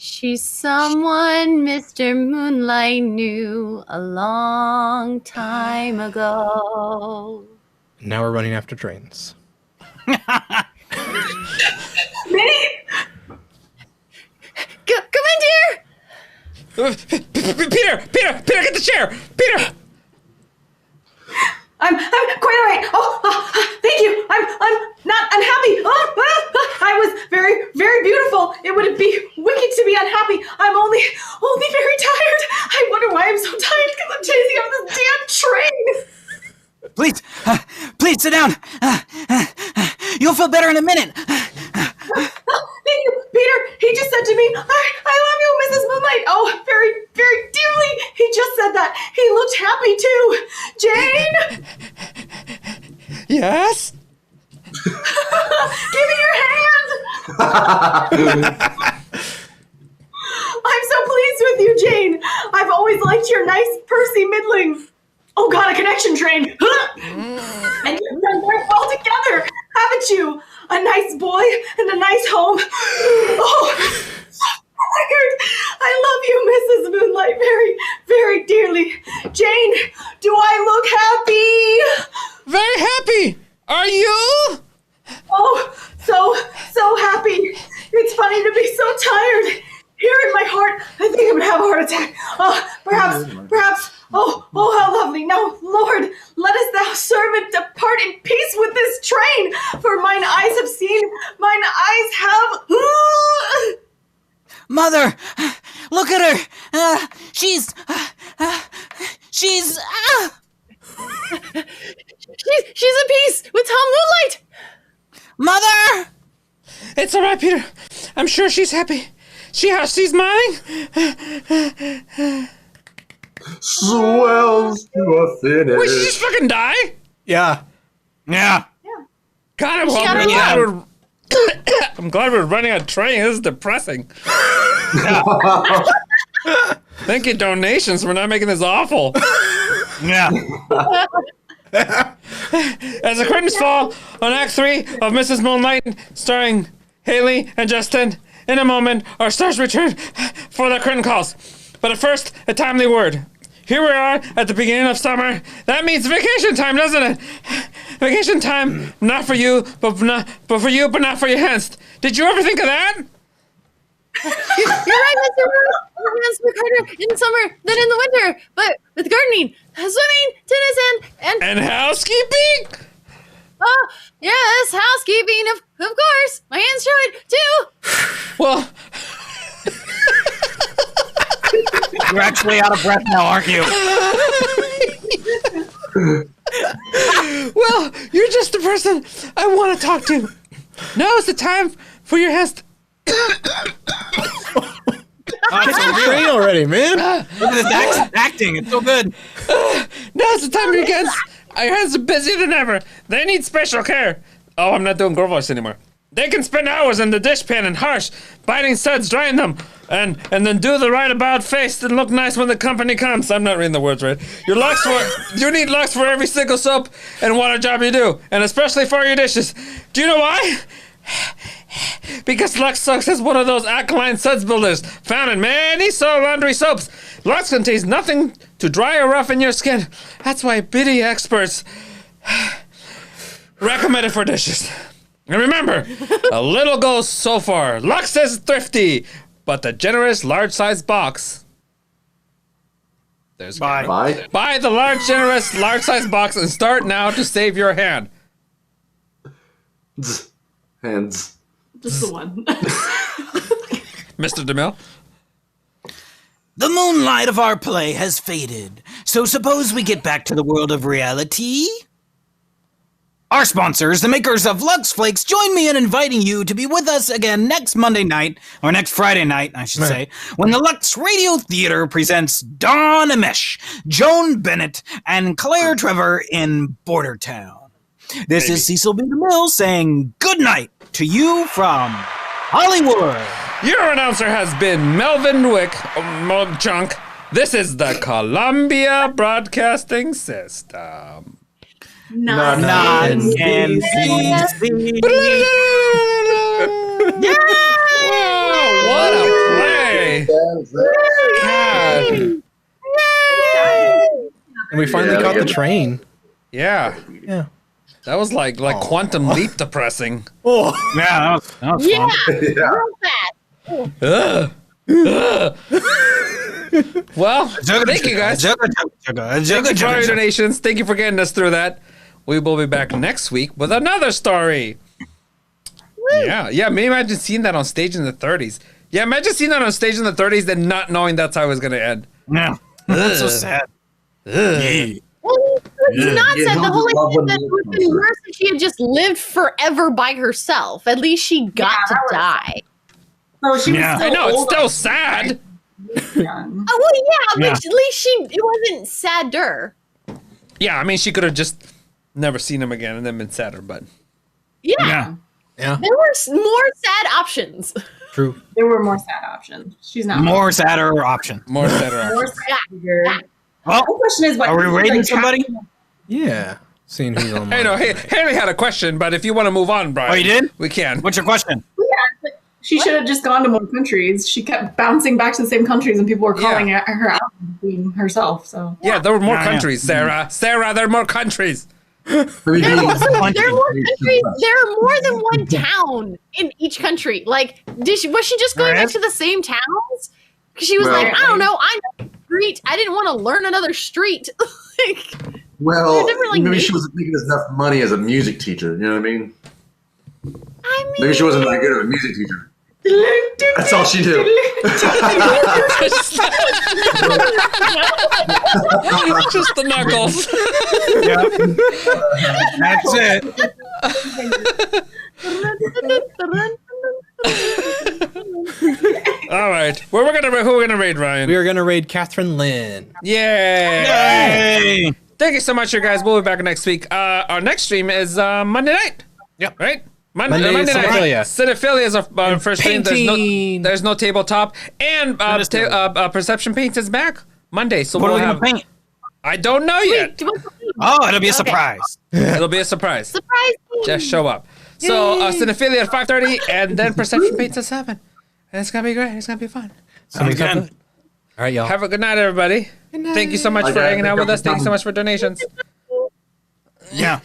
She's someone Mr. Moonlight knew a long time ago. Now we're running after trains. Minnie! Come in, dear! Peter, get the chair. Peter. I'm quite all right. Thank you. I'm happy. I was very, very beautiful. It would be wicked to be unhappy. I'm only very tired. I wonder why I'm so tired because I'm chasing after this damn train. Please sit down. You'll feel better in a minute. Thank you, Peter. He just said to me, I love you, Mrs. Moonlight. Oh, very, very dearly. He just said that. He looked happy too. Jane, Yes? give me your hand. I'm so pleased to with you, Jane. I've always liked your nice Percy middling. Oh God, a connection train. And you've done very well together, haven't you? A nice boy and a nice home. Oh, weird. I love you, Mrs. Moonlight, very, very dearly. Jane, do I look happy? Very happy. Are you? Oh, so happy. It's funny to be so tired. Here in my heart, I think I'm gonna have a heart attack. Perhaps. Oh, how lovely. Now, Lord, let us thou servant depart in peace with this train, for mine eyes have seen, mine eyes have. Mother, look at her. She's. She's at peace with Tom Moonlight. Mother. It's all right, Peter. I'm sure she's happy. She's mine. Swells to a finish. Wait, she just fucking die? Yeah. Yeah. God, I'm glad we're running a train. This is depressing. Thank you, donations, for not making this awful. Yeah. As the curtains fall on Act 3 of Mrs. Moonlight, starring Haley and Justin, in a moment, our stars return for the curtain calls. But at first, a timely word. Here we are at the beginning of summer. That means vacation time, doesn't it? Vacation time, not for you, but not for your hands. Did you ever think of that? You're right, Mr. More hands work harder in the summer than in the winter. But with gardening, swimming, tennis, And housekeeping? oh, yes, housekeeping, of course. My hands show it, too. Well, You're actually out of breath now, aren't you? well, you're just the person I want to talk to. Now is the time for your hands to... Train already, man. Look at this acting. It's so good. Now's the time for your hands. Your hands are busier than ever. They need special care. Oh, I'm not doing girl voice anymore. They can spend hours in the dishpan and harsh, biting suds, drying them, and then do the right about face and look nice when the company comes. I'm not reading the words right. You need Lux for every single soap and water job you do, and especially for your dishes. Do you know why? Because Lux Sucks is one of those alkaline suds builders found in many laundry soaps. Lux contains nothing to dry or roughen your skin. That's why beauty experts recommend it for dishes. And remember, a little goes so far. Lux is thrifty, but the generous large-sized box. There's Bye. Buy the generous large-sized box and start now to save your hand. Hands. Just the one. Mr. DeMille? The moonlight of our play has faded, so suppose we get back to the world of reality? Our sponsors, the makers of Lux Flakes, join me in inviting you to be with us again next Monday night, or next Friday night, I should say, when the Lux Radio Theater presents Dawn Amesh, Joan Bennett, and Claire Trevor in Bordertown. This is Cecil B. DeMille saying good night to you from Hollywood. Your announcer has been Melvin Wick, Chunk. This is the Columbia Broadcasting System. None can see. Wow, what a play! God. And we finally caught the train. Yeah. Yeah. That was like quantum leap depressing. Oh. Yeah, that was Yeah, fun. real fast. Well, thank you guys. Thank you for your donations. Thank you for getting us through that. We will be back next week with another story. Yeah. Imagine seeing that on stage in the 30s. Yeah, imagine seeing that on stage in the 30s and not knowing that's how it was going to end. Yeah, that's so sad. Well, it's not sad. The whole idea that it would have been worse if she had just lived forever by herself. At least she got to die. Oh, she was Yeah. still I know, it's old. still sad. Young. Oh, well, yeah, but Yeah. at least it wasn't sadder. Yeah, I mean, she could have just never seen him again and then been sadder, but... Yeah. Yeah. Yeah. There were more sad options. True. There were more sad options. She's not. More sadder option. More sadder. More sad. Well, The question is, what are we rating somebody? Yeah. Seeing who's on. Hey, no, Haley had a question, but if you want to move on, Brian. Oh, you did? We can. What's your question? Yeah, she should have just gone to more countries. She kept bouncing back to the same countries, and people were calling her out being herself. So Yeah, there were more Yeah. countries, Sarah. Sarah, there are more countries. There are more countries. There are more than one town in each country. Like, was she just going There back is? to the same towns? Because she was Well- like, I don't know, I know a street. I didn't want to learn another street. Like, Well, They're different, like, maybe she wasn't making enough money as a music teacher. You know what I mean? I mean, Maybe she wasn't that good of a music teacher. That's all she knew. Just the knuckles. Yep. That's it. All right. Who we're gonna raid, Ryan? We are gonna raid Catherine Lynn. Yay! Hey. Thank you so much, you guys. We'll be back next week. Our next stream is Monday night. Yep. Right? Monday Monday is night. Cinephilia. Cinephilia is our first stream. painting. There's no tabletop. And Perception Paints is back Monday. So What are we'll we have. gonna paint? I don't know yet. Oh, it'll be a surprise. It'll be a surprise. surprise me. Just show up. So Cinephilia at 5:30, and then Perception Paints at 7. And it's gonna be great. It's gonna be fun. Sounds good. All right, y'all. Have a good night, everybody. Thank you so much Bye, for guys. hanging out with us. Thank you so much for donations. Yeah.